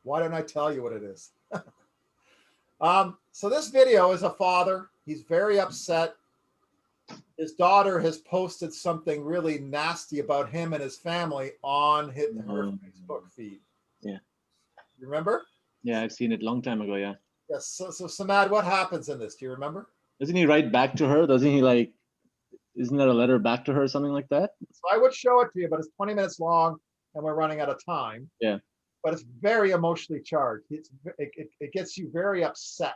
Why don't I tell you what it is? So this video is a father. He's very upset. His daughter has posted something really nasty about him and his family on her Facebook feed. Yeah. You remember? Yeah, I've seen it a long time ago. Yeah. Yes. So Samad, what happens in this? Do you remember? Doesn't he write back to her? Doesn't he isn't that a letter back to her, something like that? So I would show it to you, but it's 20 minutes long. and we're running out of time. Yeah. But it's very emotionally charged. It gets you very upset.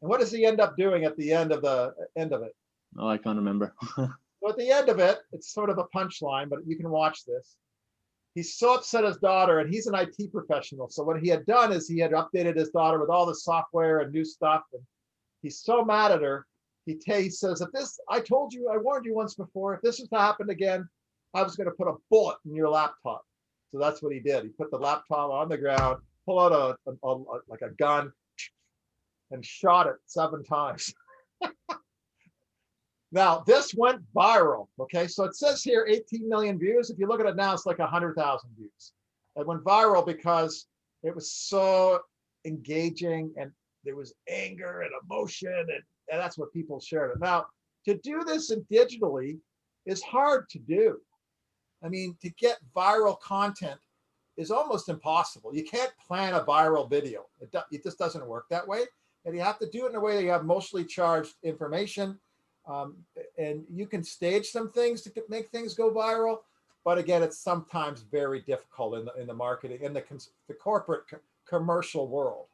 And what does he end up doing at the end of it? Oh, I can't remember. So at the end of it, it's sort of a punchline, but you can watch this. He's so upset his daughter, and he's an IT professional. So what he had done is he had updated his daughter with all the software and new stuff. And he's so mad at her. He says, if this, I told you, I warned you once before, if this was to happen again, I was going to put a bullet in your laptop. So that's what he did. He put the laptop on the ground, pull out like a gun, and shot it 7 times. Now, this went viral, okay? So it says here 18 million views. If you look at it now, it's like 100,000 views. It went viral because it was so engaging, and there was anger and emotion, and that's what people shared it. Now, to do this in digitally is hard to do. I mean, to get viral content is almost impossible. You can't plan a viral video. It just doesn't work that way. And you have to do it in a way that you have emotionally charged information. And you can stage some things to make things go viral, but again, it's sometimes very difficult in the marketing, in the corporate commercial world.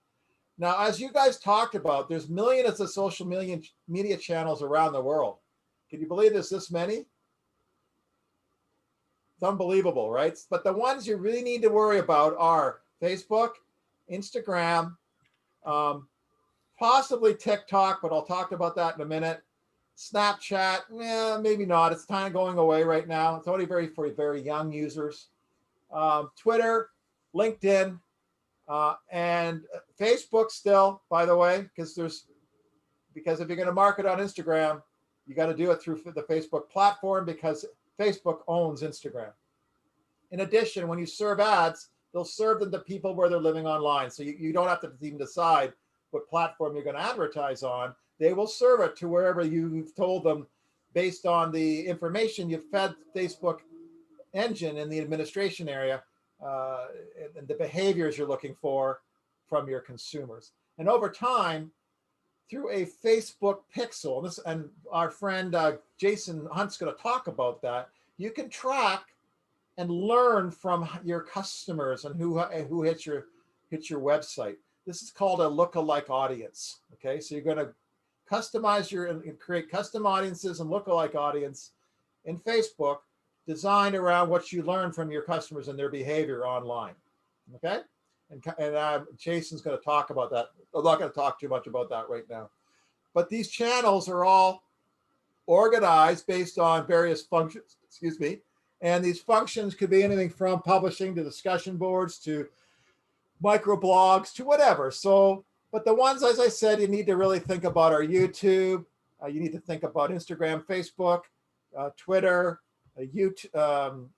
Now, as you guys talked about, there's millions of social media channels around the world. Can you believe there's this many? It's unbelievable, right? But the ones you really need to worry about are Facebook, Instagram, possibly TikTok, but I'll talk about that in a minute. Snapchat, maybe not. It's kind of going away right now. It's only for very young users. Twitter, LinkedIn, and Facebook still, by the way, because if you're going to market on Instagram, you got to do it through the Facebook platform because Facebook owns Instagram. In addition, when you serve ads, they'll serve them to people where they're living online. So you don't have to even decide what platform you're going to advertise on. They will serve it to wherever you've told them based on the information you've fed Facebook engine in the administration area and the behaviors you're looking for from your consumers. And over time, through a Facebook pixel, and our friend Jason Hunt's going to talk about that, you can track and learn from your customers and who hits your website. This is called a lookalike audience. Okay, so you're going to customize and create custom audiences and lookalike audience in Facebook designed around what you learn from your customers and their behavior online. Okay, and Jason's going to talk about that. I'm not going to talk too much about that right now, but these channels are all organized based on various functions. Excuse me. And these functions could be anything from publishing to discussion boards to microblogs to whatever. So, but the ones, as I said, you need to really think about are YouTube. You need to think about Instagram, Facebook, Twitter, YouTube.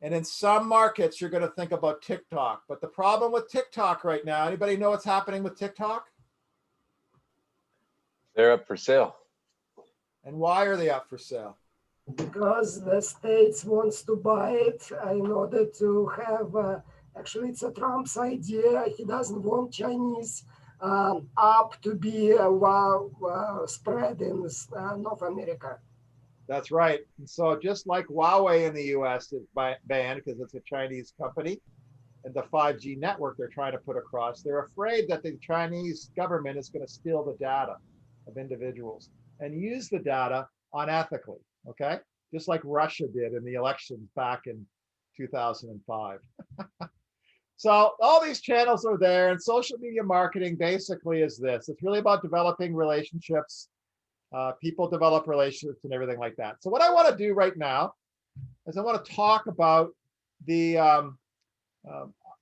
And in some markets, you're going to think about TikTok. But the problem with TikTok right now, anybody know what's happening with TikTok? They're up for sale. And why are they up for sale? Because the states wants to buy it in order to have, actually it's a Trump's idea. He doesn't want Chinese app to be spread in North America. That's right. And so just like Huawei in the US is banned because it's a Chinese company and the 5G network they're trying to put across, they're afraid that the Chinese government is going to steal the data of individuals and use the data unethically. Okay, just like Russia did in the elections back in 2005. So all these channels are there, and social media marketing basically is this. It's really about developing relationships. People develop relationships and everything like that. So what I want to do right now is I want to talk about the,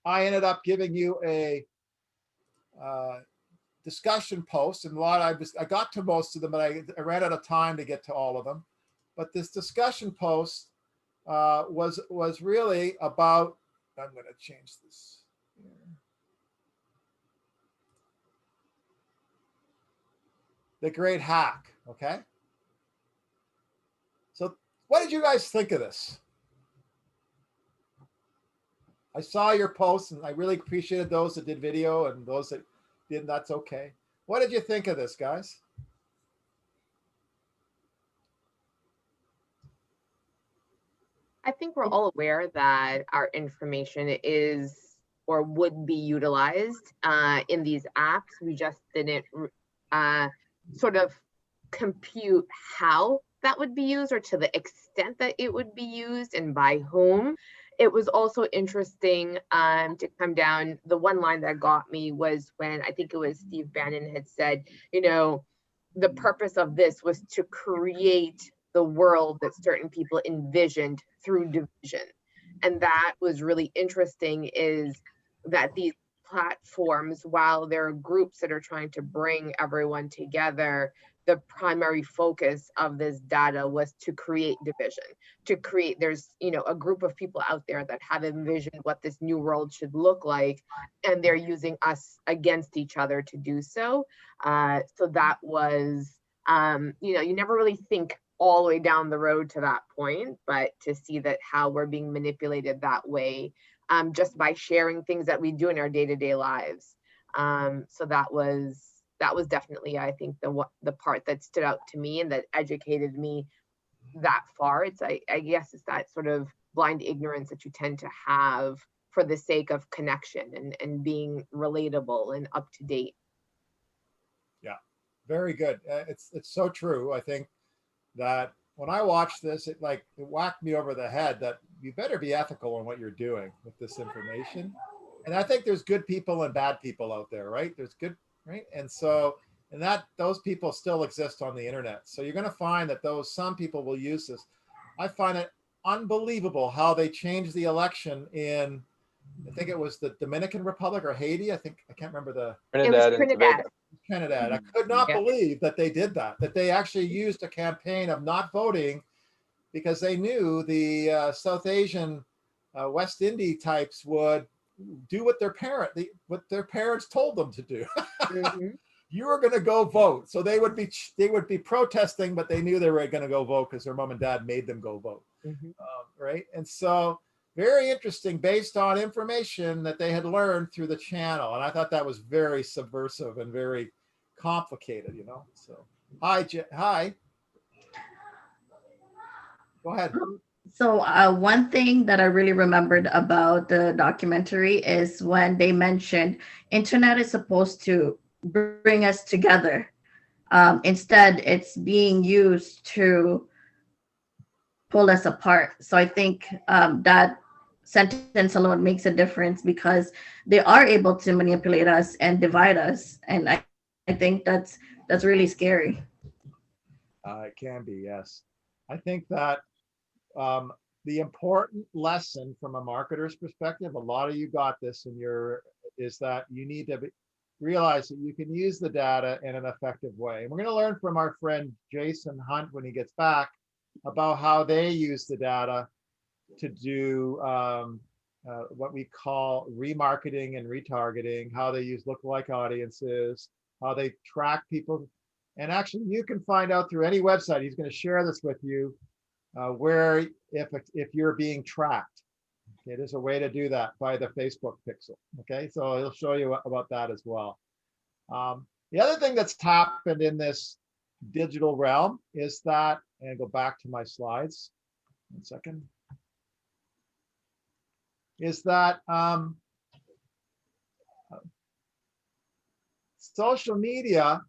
I ended up giving you a discussion post, and I got to most of them, but I ran out of time to get to all of them. But this discussion post was really about, I'm going to change this here. The great hack, okay? So what did you guys think of this? I saw your posts and I really appreciated those that did video and those that didn't, that's okay. What did you think of this, guys? I think we're all aware that our information is or would be utilized in these apps. We just didn't sort of compute how that would be used or to the extent that it would be used and by whom. It was also interesting to come down. The one line that got me was when I think it was Steve Bannon had said, you know, the purpose of this was to create the world that certain people envisioned through division. And that was really interesting, is that these platforms, while there are groups that are trying to bring everyone together, the primary focus of this data was to create division, to create, there's, you know, a group of people out there that have envisioned what this new world should look like, and they're using us against each other to do so. So that was, you know, you never really think all the way down the road to that point, but to see that how we're being manipulated that way, just by sharing things that we do in our day-to-day lives. So that was definitely, I think, the part that stood out to me and that educated me that far. It's I guess it's that sort of blind ignorance that you tend to have for the sake of connection and being relatable and up to date. Yeah, very good. It's so true. I think that when I watched this, it whacked me over the head that you better be ethical in what you're doing with this information. And I think there's good people and bad people out there, right? There's good, right? And so, and that those people still exist on the internet. So you're going to find that some people will use this. I find it unbelievable how they changed the election in, I think it was the Dominican Republic or Haiti. I can't remember It was Trinidad. Trinidad. I could not believe that they did that they actually used a campaign of not voting because they knew the South Asian West Indian types would do what their parents told them to do. Mm-hmm. You were going to go vote. So they would be protesting, but they knew they were going to go vote because their mom and dad made them go vote. Mm-hmm. Right. And so very interesting based on information that they had learned through the channel. And I thought that was very subversive and very complicated, you know? So, hi. Go ahead. So one thing that I really remembered about the documentary is when they mentioned internet is supposed to bring us together. Instead, it's being used to pull us apart. So I think that sentence alone makes a difference because they are able to manipulate us and divide us. And I think that's really scary. It can be, yes. I think that the important lesson from a marketer's perspective, a lot of you got this is that you need to realize that you can use the data in an effective way. And we're going to learn from our friend Jason Hunt when he gets back about how they use the data to do what we call remarketing and retargeting, how they use lookalike audiences, how they track people. And actually, you can find out through any website, he's going to share this with you, where if you're being tracked. Okay, there's a way to do that by the Facebook pixel. Okay, so he'll show you about that as well. The other thing that's happened in this digital realm is that, and go back to my slides, 1 second, is that social media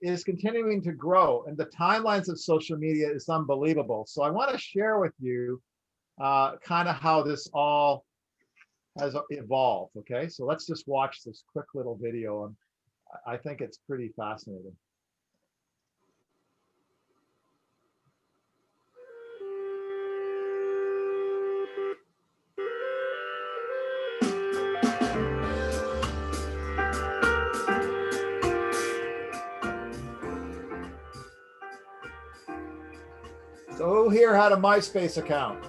is continuing to grow, and the timelines of social media is unbelievable. So I want to share with you kind of how this all has evolved. Okay, so let's just watch this quick little video, and I think it's pretty fascinating. So who here had a MySpace account?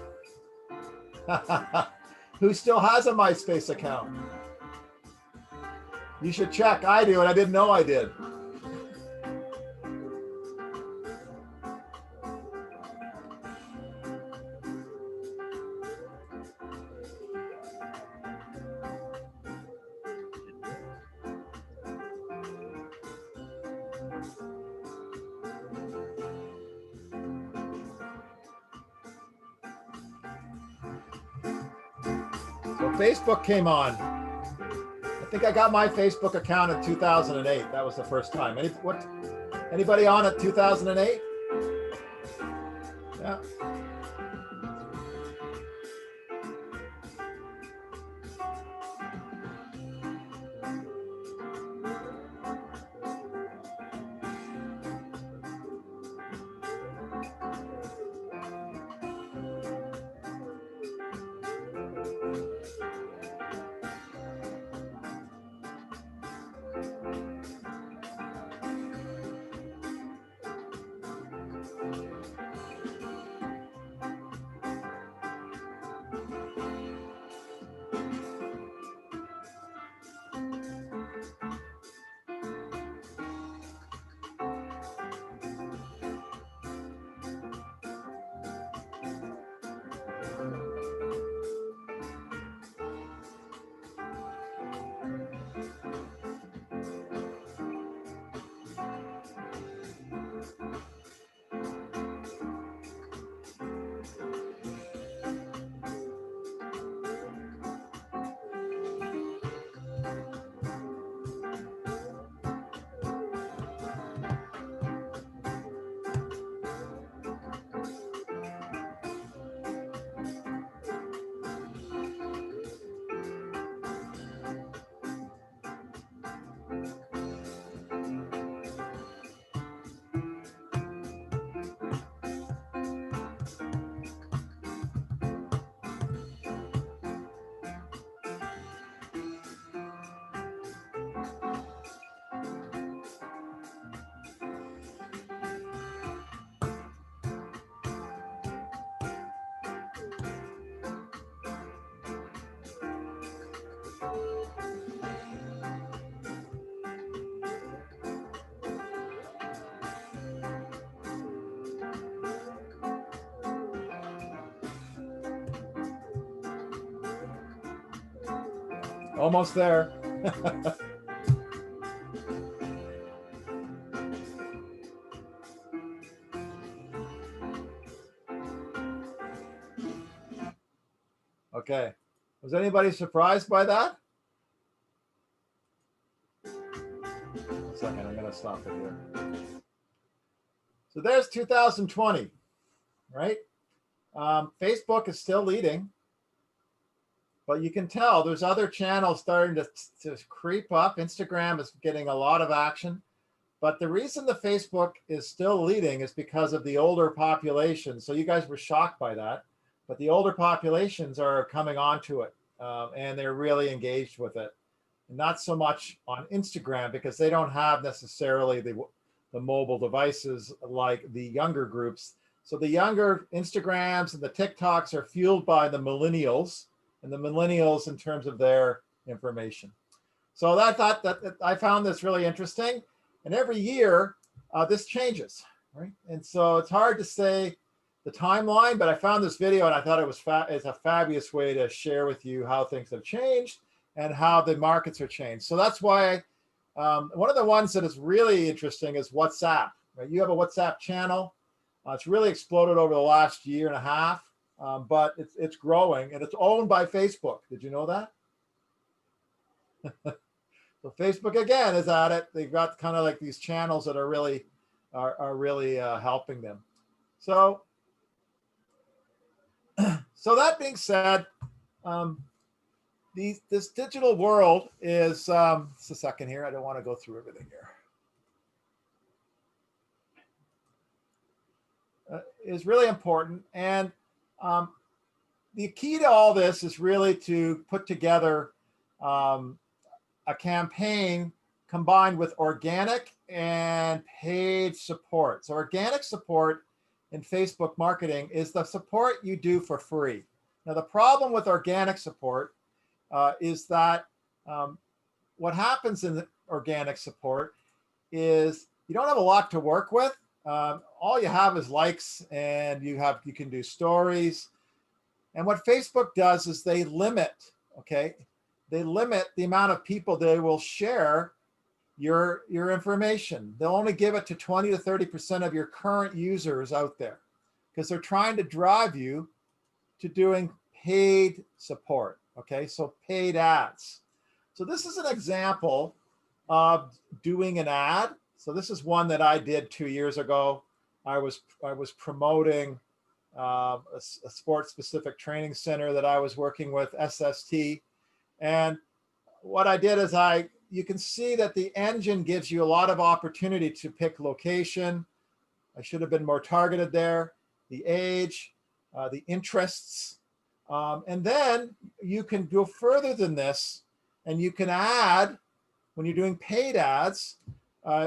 Who still has a MySpace account? You should check. I do, and I didn't know I did. Facebook came on. I think I got my Facebook account in 2008. That was the first time. Anybody on at 2008? Yeah. Almost there. Okay. Was anybody surprised by that? One second, I'm going to stop it here. So there's 2020, right? Facebook is still leading, but you can tell there's other channels starting to creep up. Instagram is getting a lot of action, but the reason the Facebook is still leading is because of the older population. So you guys were shocked by that, but the older populations are coming onto it, and they're really engaged with it. Not so much on Instagram because they don't have necessarily the mobile devices like the younger groups. So the younger Instagrams and the TikToks are fueled by the millennials, and the millennials in terms of their information. So I found this really interesting. And every year this changes, right? And so it's hard to say the timeline, but I found this video and I thought it's a fabulous way to share with you how things have changed and how the markets are changed. So that's why one of the ones that is really interesting is WhatsApp. Right? You have a WhatsApp channel. It's really exploded over the last year and a half, but it's growing and it's owned by Facebook. Did you know that? So Facebook again is at it. They've got kind of like these channels that are really helping them. So that being said, this digital world is, just a second here. I don't want to go through everything here. Is really important. And the key to all this is really to put together a campaign combined with organic and paid support. So organic support in Facebook marketing is the support you do for free. Now, the problem with organic support is that what happens in the organic support is you don't have a lot to work with. All you have is likes, and you can do stories. And what Facebook does is they limit, okay? They limit the amount of people they will share your information. They'll only give it to 20 to 30% of your current users out there because they're trying to drive you to doing paid support, Okay, so paid ads. So this is an example of doing an ad. So this is one that I did 2 years ago. I was promoting a sports specific training center that I was working with, SST. And what I did is you can see that the engine gives you a lot of opportunity to pick location. I should have been more targeted there, the age, the interests. And then you can go further than this, and you can add, when you're doing paid ads,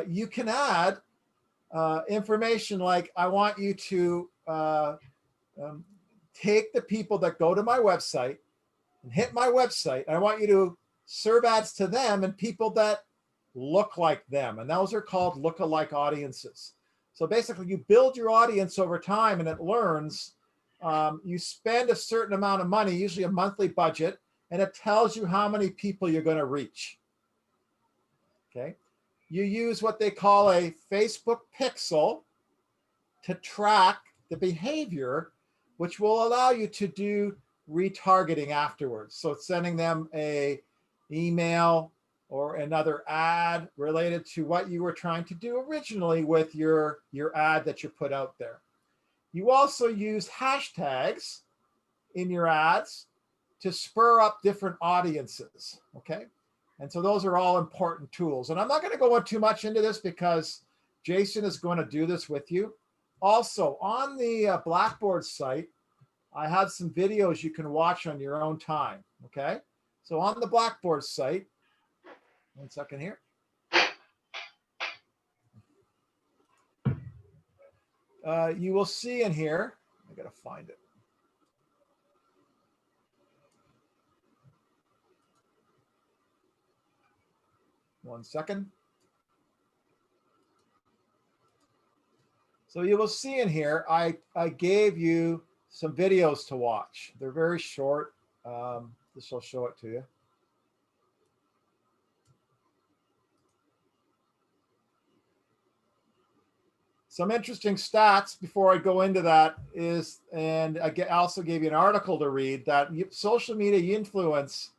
you can add information like, I want you to take the people that go to my website and hit my website. I want you to serve ads to them and people that look like them. And those are called lookalike audiences. So basically you build your audience over time and it learns. You spend a certain amount of money, usually a monthly budget, and it tells you how many people you're going to reach. Okay. You use what they call a Facebook pixel to track the behavior, which will allow you to do retargeting afterwards. So it's sending them a email or another ad related to what you were trying to do originally with your ad that you put out there. You also use hashtags in your ads to spur up different audiences, okay? And so those are all important tools. And I'm not going to go too much into this because Jason is going to do this with you. Also, on the Blackboard site, I have some videos you can watch on your own time, okay? So on the Blackboard site, one second here. You will see in here, I got to find it. One second. So you will see in here, I gave you some videos to watch. They're very short. This will show it to you. Some interesting stats before I go into that is, and I also gave you an article to read, that social media influence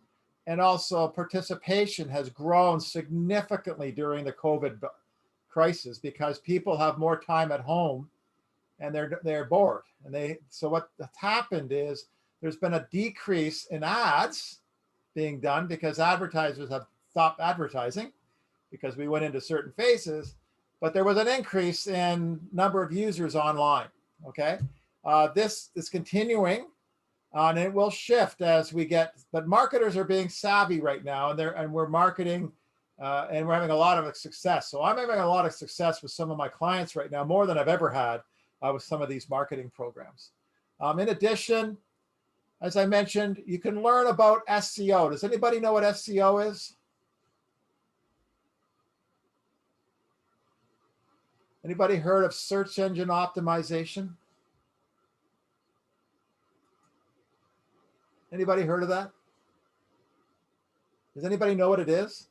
and also participation has grown significantly during the COVID crisis because people have more time at home and they're bored. And so what's happened is there's been a decrease in ads being done because advertisers have stopped advertising because we went into certain phases, but there was an increase in number of users online, okay? This is continuing and it will shift as we get, but marketers are being savvy right now and we're marketing and we're having a lot of success. So I'm having a lot of success with some of my clients right now, more than I've ever had with some of these marketing programs. In addition, as I mentioned, you can learn about SEO. Does anybody know what SEO is? Anybody heard of search engine optimization? Anybody heard of that? Does anybody know what it is?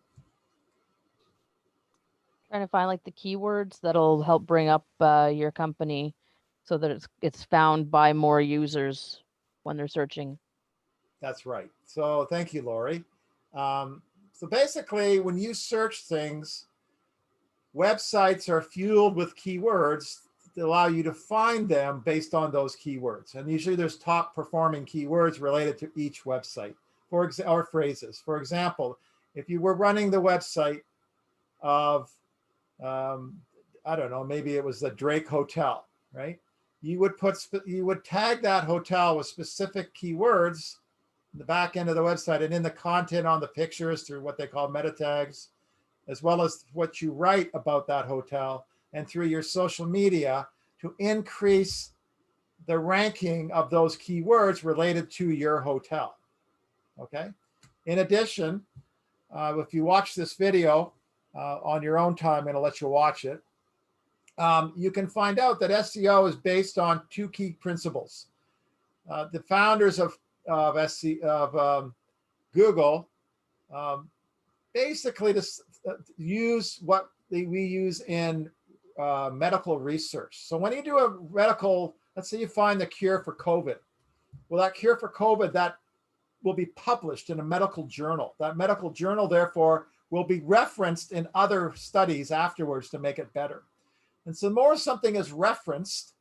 Trying to find like the keywords that'll help bring up your company so that it's found by more users when they're searching. That's right. So thank you, Lori. So basically, when you search things, websites are fueled with keywords that allow you to find them based on those keywords. And usually there's top performing keywords related to each website, or phrases. For example, if you were running the website of, I don't know, maybe it was the Drake Hotel, right? You would tag that hotel with specific keywords in the back end of the website and in the content on the pictures through what they call meta tags, as well as what you write about that hotel and through your social media to increase the ranking of those keywords related to your hotel, okay? In addition, if you watch this video on your own time, I'm gonna let you watch it, you can find out that SEO is based on two key principles. The founders of Google basically use what we use in medical research. So when you do a medical, let's say you find the cure for COVID. Well, that cure for COVID, that will be published in a medical journal. That medical journal, therefore, will be referenced in other studies afterwards to make it better. And so the more something is referenced,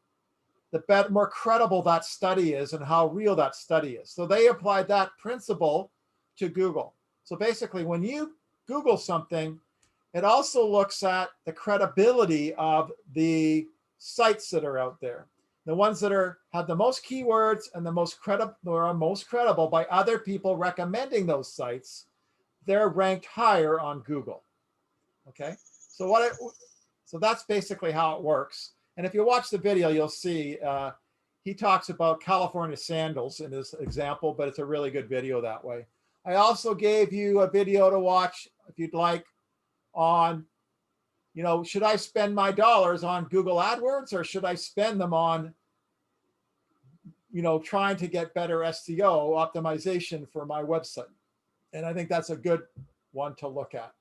the more credible that study is and how real that study is. So they applied that principle to Google. So basically, when you Google something, it also looks at the credibility of the sites that are out there. The ones that have the most keywords and the most credible by other people recommending those sites, they're ranked higher on Google. Okay, so that's basically how it works. And if you watch the video, you'll see he talks about California sandals in his example, but it's a really good video that way. I also gave you a video to watch if you'd like on, should I spend my dollars on Google AdWords or should I spend them on, trying to get better SEO optimization for my website? And I think that's a good one to look at.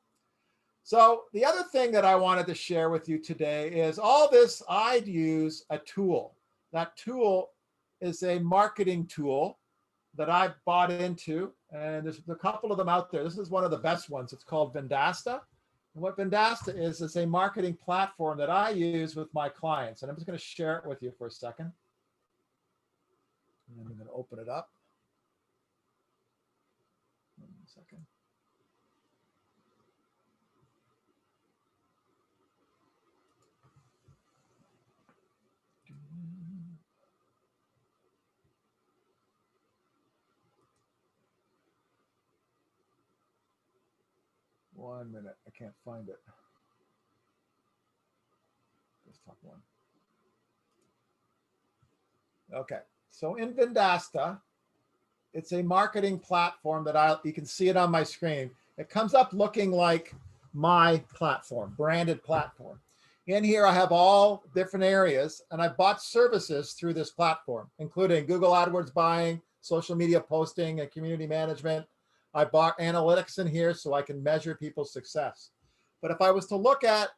So the other thing that I wanted to share with you today is all this, I'd use a tool. That tool is a marketing tool that I bought into, and there's a couple of them out there. This is one of the best ones. It's called Vendasta. And what Vendasta is a marketing platform that I use with my clients. And I'm just going to share it with you for a second. And I'm going to open it up. 1 second. One minute, I can't find it. Desktop one. Okay, so in Vendasta, it's a marketing platform that you can see it on my screen. It comes up looking like my platform, branded platform. In here, I have all different areas, and I bought services through this platform, including Google AdWords buying, social media posting, and community management. I bought analytics in here so I can measure people's success. But if I was to look at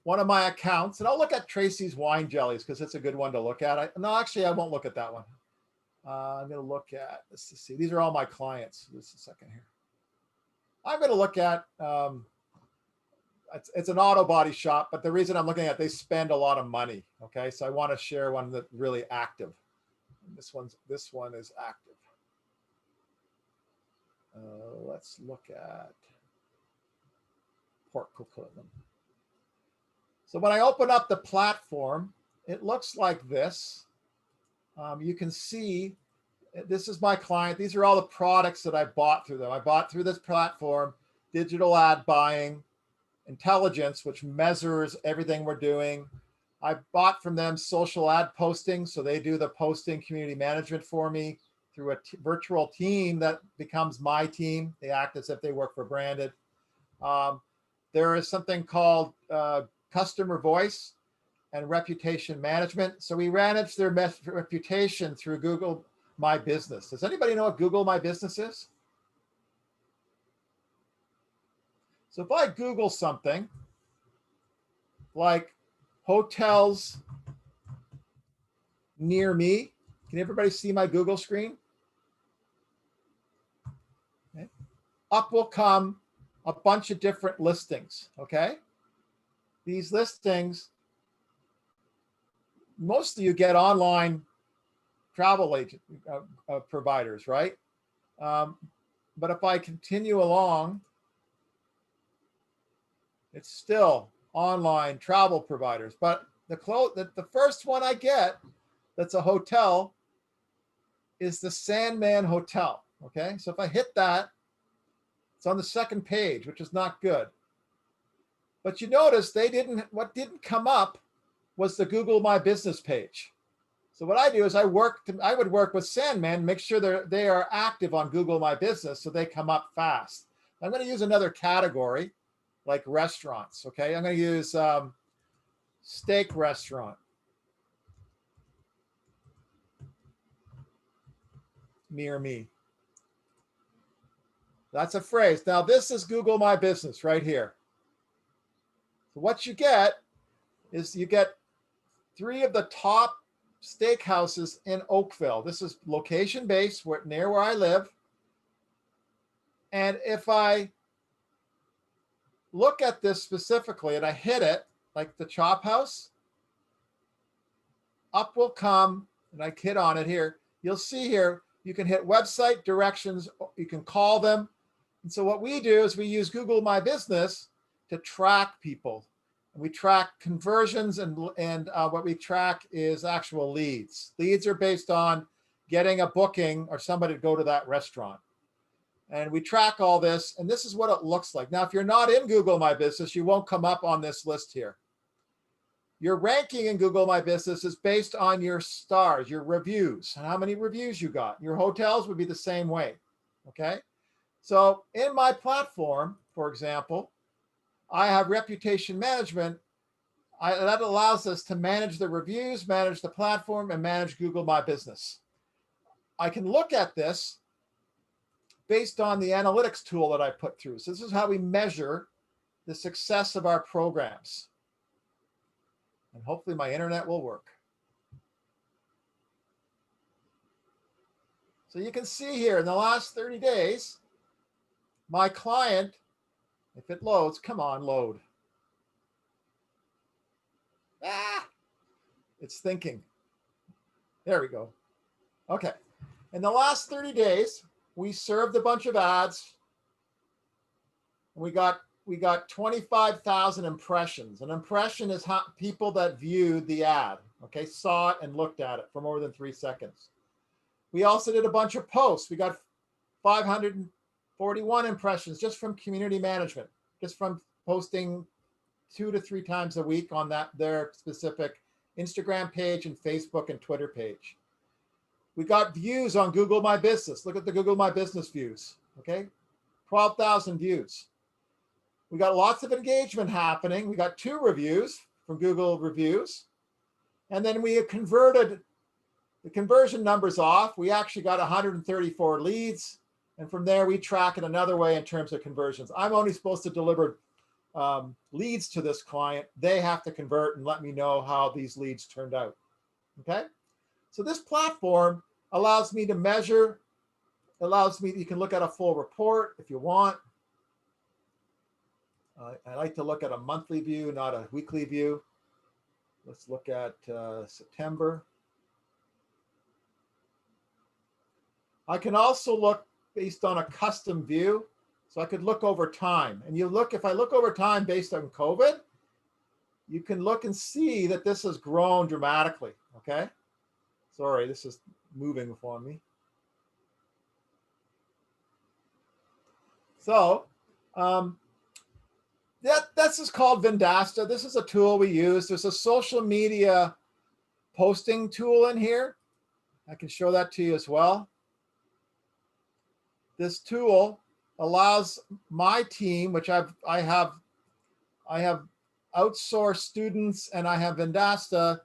one of my accounts, and I'll look at Tracy's wine jellies because it's a good one to look at. No, actually, I won't look at that one. I'm going to look at, let's see, these are all my clients. Just a second here. I'm going to look at, it's an auto body shop, but the reason I'm looking at, they spend a lot of money. Okay, so I want to share one that's really active. And this one is active. Let's look at pork coquillon. So when I open up the platform, it looks like this. You can see, this is my client. These are all the products that I bought through them. I bought through this platform, digital ad buying, intelligence, which measures everything we're doing. I bought from them social ad posting. So they do the posting community management for me through a virtual team that becomes my team. They act as if they work for Branded. There is something called customer voice and reputation management. So we manage their reputation through Google My Business. Does anybody know what Google My Business is? So if I Google something like hotels near me, can everybody see my Google screen? Okay. Up will come a bunch of different listings, okay? These listings, most of you get online travel agent providers, right? But if I continue along, it's still online travel providers. But the first one I get that's a hotel is the Sandman Hotel, okay? So if I hit that, it's on the second page, which is not good. But you notice what didn't come up was the Google My Business page. So what I do is I would work with Sandman, make sure they are active on Google My Business so they come up fast. I'm going to use another category like restaurants, okay? I'm going to use steak restaurant. Near me. That's a phrase. Now this is Google My Business right here. So what you get is you get 3 of the top steakhouses in Oakville. This is location based, near where I live. And if I look at this specifically and I hit it, like the Chop House, up will come, and I hit on it here. You'll see here, you can hit website directions, you can call them. And so what we do is we use Google My Business to track people. And we track conversions, and what we track is actual leads. Leads are based on getting a booking or somebody to go to that restaurant. And we track all this, and this is what it looks like. Now, if you're not in Google My Business, you won't come up on this list here. Your ranking in Google My Business is based on your stars, your reviews, and how many reviews you got. Your hotels would be the same way, okay? So in my platform, for example, I have reputation management. That allows us to manage the reviews, manage the platform, and manage Google My Business. I can look at this based on the analytics tool that I put through. So this is how we measure the success of our programs. And hopefully my internet will work. So you can see here in the last 30 days, my client, if it loads, come on, load. It's thinking. There we go. Okay. In the last 30 days, we served a bunch of ads. We got 25,000 impressions. An impression is how people that viewed the ad, okay, saw it and looked at it for more than 3 seconds. We also did a bunch of posts. We got 541 impressions just from community management, just from posting 2 to 3 times a week on their specific Instagram page and Facebook and Twitter page. We got views on Google My Business. Look at the Google My Business views, okay? 12,000 views. We got lots of engagement happening. We got 2 reviews from Google Reviews. And then we converted the conversion numbers off. We actually got 134 leads. And from there, we track it another way in terms of conversions. I'm only supposed to deliver leads to this client. They have to convert and let me know how these leads turned out. Okay. So this platform allows me to measure, you can look at a full report if you want. I like to look at a monthly view, not a weekly view. Let's look at September. I can also look based on a custom view. So I could look over time. And if I look over time based on COVID, you can look and see that this has grown dramatically, okay? Sorry, this is moving for me. So this is called Vendasta. This is a tool we use. There's a social media posting tool in here. I can show that to you as well. This tool allows my team, which I have outsourced students, and I have Vendasta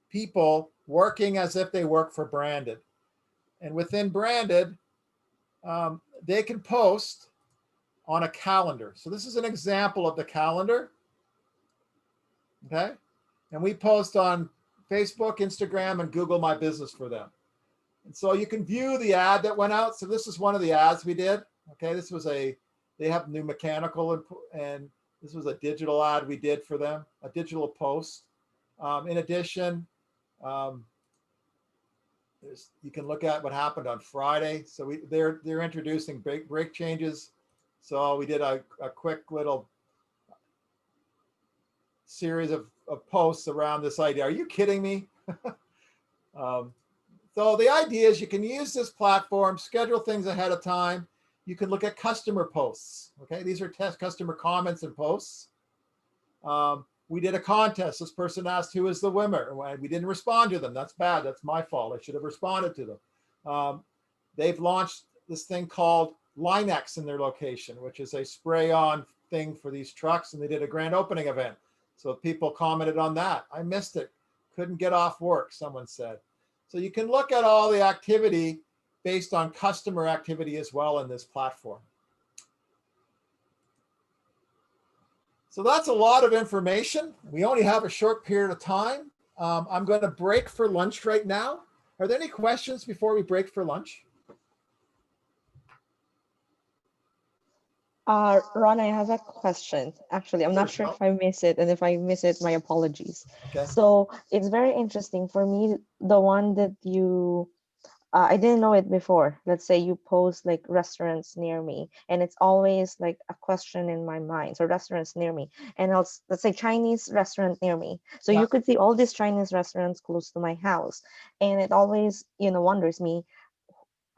people working as if they work for Branded. And within Branded, they can post on a calendar. So this is an example of the calendar. Okay. And we post on Facebook, Instagram, and Google My Business for them. And so you can view the ad that went out. So this is one of the ads we did. Okay. This was they have new mechanical, and this was a digital ad we did for them, a digital post. In addition, you can look at what happened on Friday. So they're introducing brake changes. So we did a quick little series of posts around this idea. Are you kidding me? So the idea is you can use this platform, schedule things ahead of time. You can look at customer posts. Okay, these are customer comments and posts. We did a contest. This person asked who is the winner. We didn't respond to them. That's bad. That's my fault. I should have responded to them. They've launched this thing called Linex in their location, which is a spray-on thing for these trucks, and they did a grand opening event. So people commented on that. I missed it. Couldn't get off work, someone said. So you can look at all the activity based on customer activity as well in this platform. So that's a lot of information. We only have a short period of time. I'm going to break for lunch right now. Are there any questions before we break for lunch? Ron, I have a question. Actually, I'm not sure if I miss it, and if I miss it, my apologies. Okay. So it's very interesting for me, the one that you, I didn't know it before. Let's say you post like restaurants near me, and it's always like a question in my mind. So restaurants near me, and let's say Chinese restaurant near me. So Yeah. you could see all these Chinese restaurants close to my house, and it always, wonders me,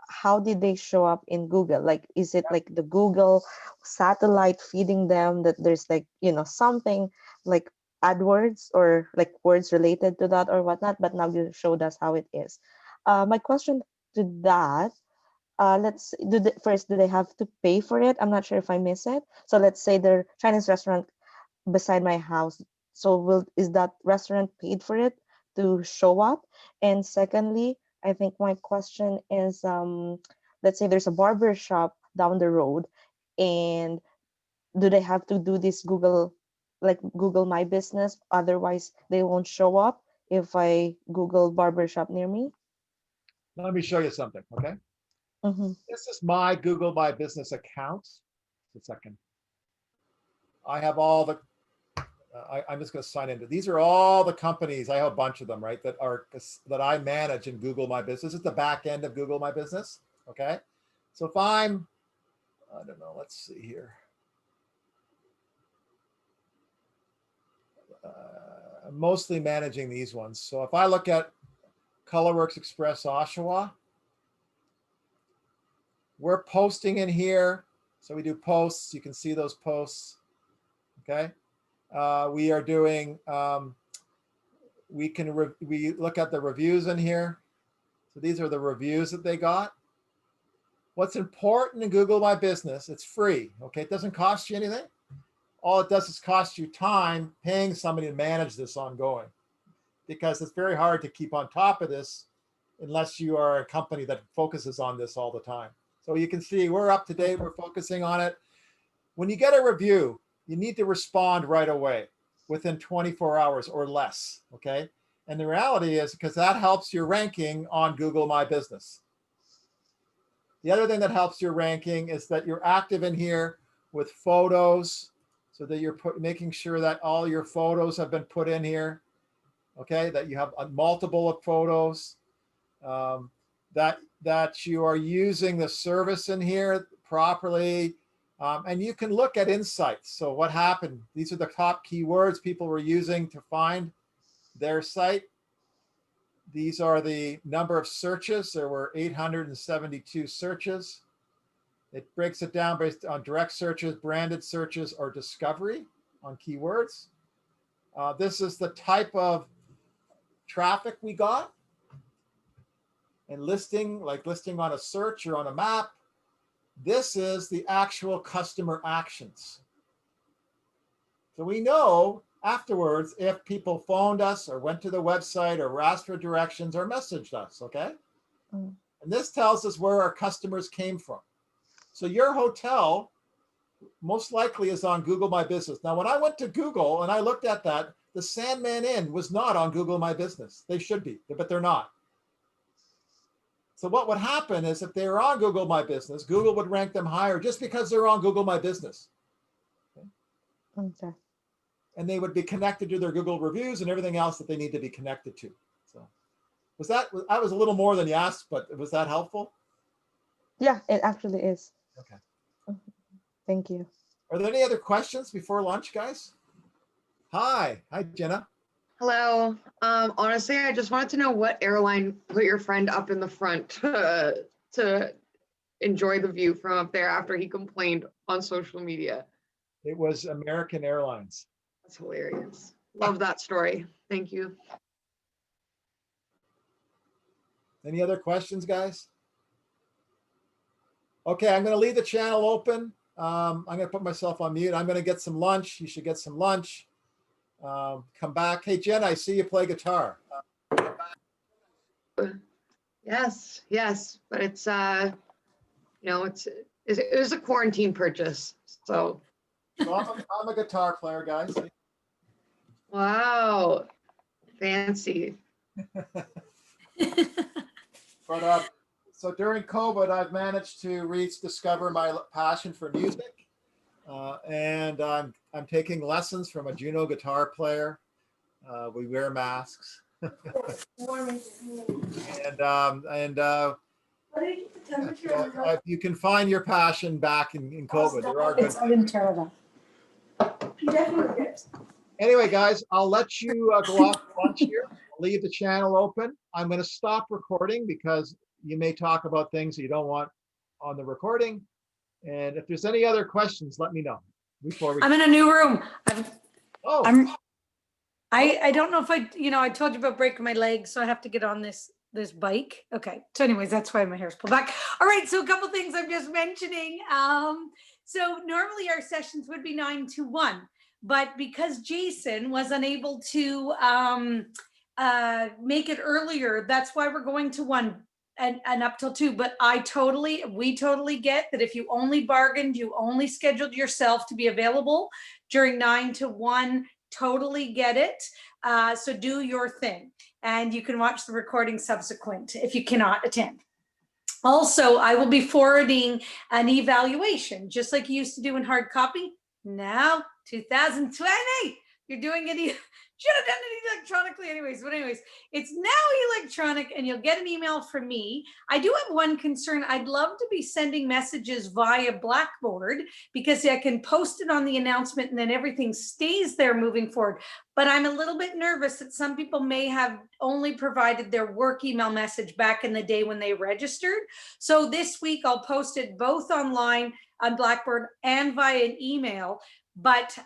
how did they show up in Google? Like, is it like the Google satellite feeding them that there's like, something like AdWords or like words related to that or whatnot? But now you showed us how it is. My question to that, first, do they have to pay for it? I'm not sure if I miss it. So let's say the Chinese restaurant beside my house. So is that restaurant paid for it to show up? And secondly, I think my question is, let's say there's a barber shop down the road, and do they have to do this Google My Business? Otherwise, they won't show up if I Google barber shop near me? Let me show you something, okay? Mm-hmm. This is my Google My Business account. Just a second. I have all the, I'm just going to sign into. These are all the companies. I have a bunch of them, right? That I manage in Google My Business. It's the back end of Google My Business. Okay. So if I don't know, let's see here. I'm mostly managing these ones. So if I look at Colorworks Express Oshawa, we're posting in here. So we do posts. You can see those posts. Okay. We are doing, we look at the reviews in here. So these are the reviews that they got. What's important in Google My Business, it's free, okay? It doesn't cost you anything. All it does is cost you time paying somebody to manage this ongoing, because it's very hard to keep on top of this unless you are a company that focuses on this all the time. So you can see we're up to date, we're focusing on it. When you get a review, you need to respond right away within 24 hours or less, okay? And the reality is, because that helps your ranking on Google My Business. The other thing that helps your ranking is that you're active in here with photos, so that you're making sure that all your photos have been put in here, okay? That you have multiple of photos, that you are using the service in here properly, and you can look at insights. So what happened? These are the top keywords people were using to find their site. These are the number of searches. There were 872 searches. It breaks it down based on direct searches, branded searches, or discovery on keywords. This is the type of traffic we got. And listing, like listing on a search or on a map. This is the actual customer actions. So we know afterwards if people phoned us or went to the website or asked for directions or messaged us, okay? And this tells us where our customers came from. So your hotel most likely is on Google My Business. Now, when I went to Google and I looked at that, the Sandman Inn was not on Google My Business. They should be, but they're not. So what would happen is if they were on Google My Business, Google would rank them higher just because they're on Google My Business. Okay. And they would be connected to their Google reviews and everything else that they need to be connected to. So I was a little more than you asked, but was that helpful? Yeah, it actually is. Okay. Thank you. Are there any other questions before lunch, guys? Hi, Jenna. Hello. Honestly, I just wanted to know what airline put your friend up in the front to enjoy the view from up there after he complained on social media. It was American Airlines. That's hilarious. Love that story. Thank you. Any other questions, guys? Okay, I'm going to leave the channel open. I'm going to put myself on mute. I'm going to get some lunch. You should get some lunch. Come back. Hey, Jen, I see you play guitar. Yes, but it's it was a quarantine purchase, so So I'm a guitar player, guys. Wow, fancy. But so during COVID, I've managed to rediscover my passion for music, and I'm taking lessons from a Juno guitar player. We wear masks, and you can find your passion back in COVID. There are good. I didn't turn it on. You definitely did. Anyway, guys, I'll let you go off to lunch here. I'll leave the channel open. I'm going to stop recording because you may talk about things that you don't want on the recording. And if there's any other questions, let me know before we. I'm in a new room. Oh. I don't know if I told you about breaking my leg, so I have to get on this bike. Okay. So anyways, that's why my hair's pulled back. All right. So a couple things I'm just mentioning. So normally our sessions would be 9 to 1, but because Jason was unable to make it earlier, that's why we're going to 1 and up till 2. But we totally get that if you only bargained, you only scheduled yourself to be available during 9 to 1, totally get it. So do your thing, and you can watch the recording subsequent if you cannot attend. Also, I will be forwarding an evaluation, just like you used to do in hard copy. Now, 2020, you're doing it. Should have done it electronically anyways. But anyways, it's now electronic, and you'll get an email from me. I do have one concern. I'd love to be sending messages via Blackboard because I can post it on the announcement and then everything stays there moving forward. But I'm a little bit nervous that some people may have only provided their work email message back in the day when they registered. So this week I'll post it both online on Blackboard and via an email. But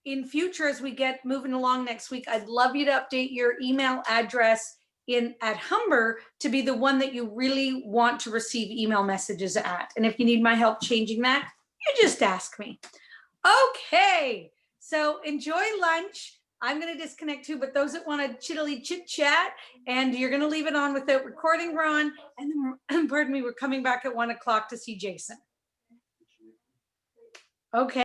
in future, as we get moving along next week, I'd love you to update your email address at Humber to be the one that you really want to receive email messages at. And if you need my help changing that, you just ask me. Okay, so enjoy lunch. I'm going to disconnect too, but those that want to chittily chit chat, and you're going to leave it on without recording, Ron. And then, pardon me, we're coming back at 1 o'clock to see Jason. Okay.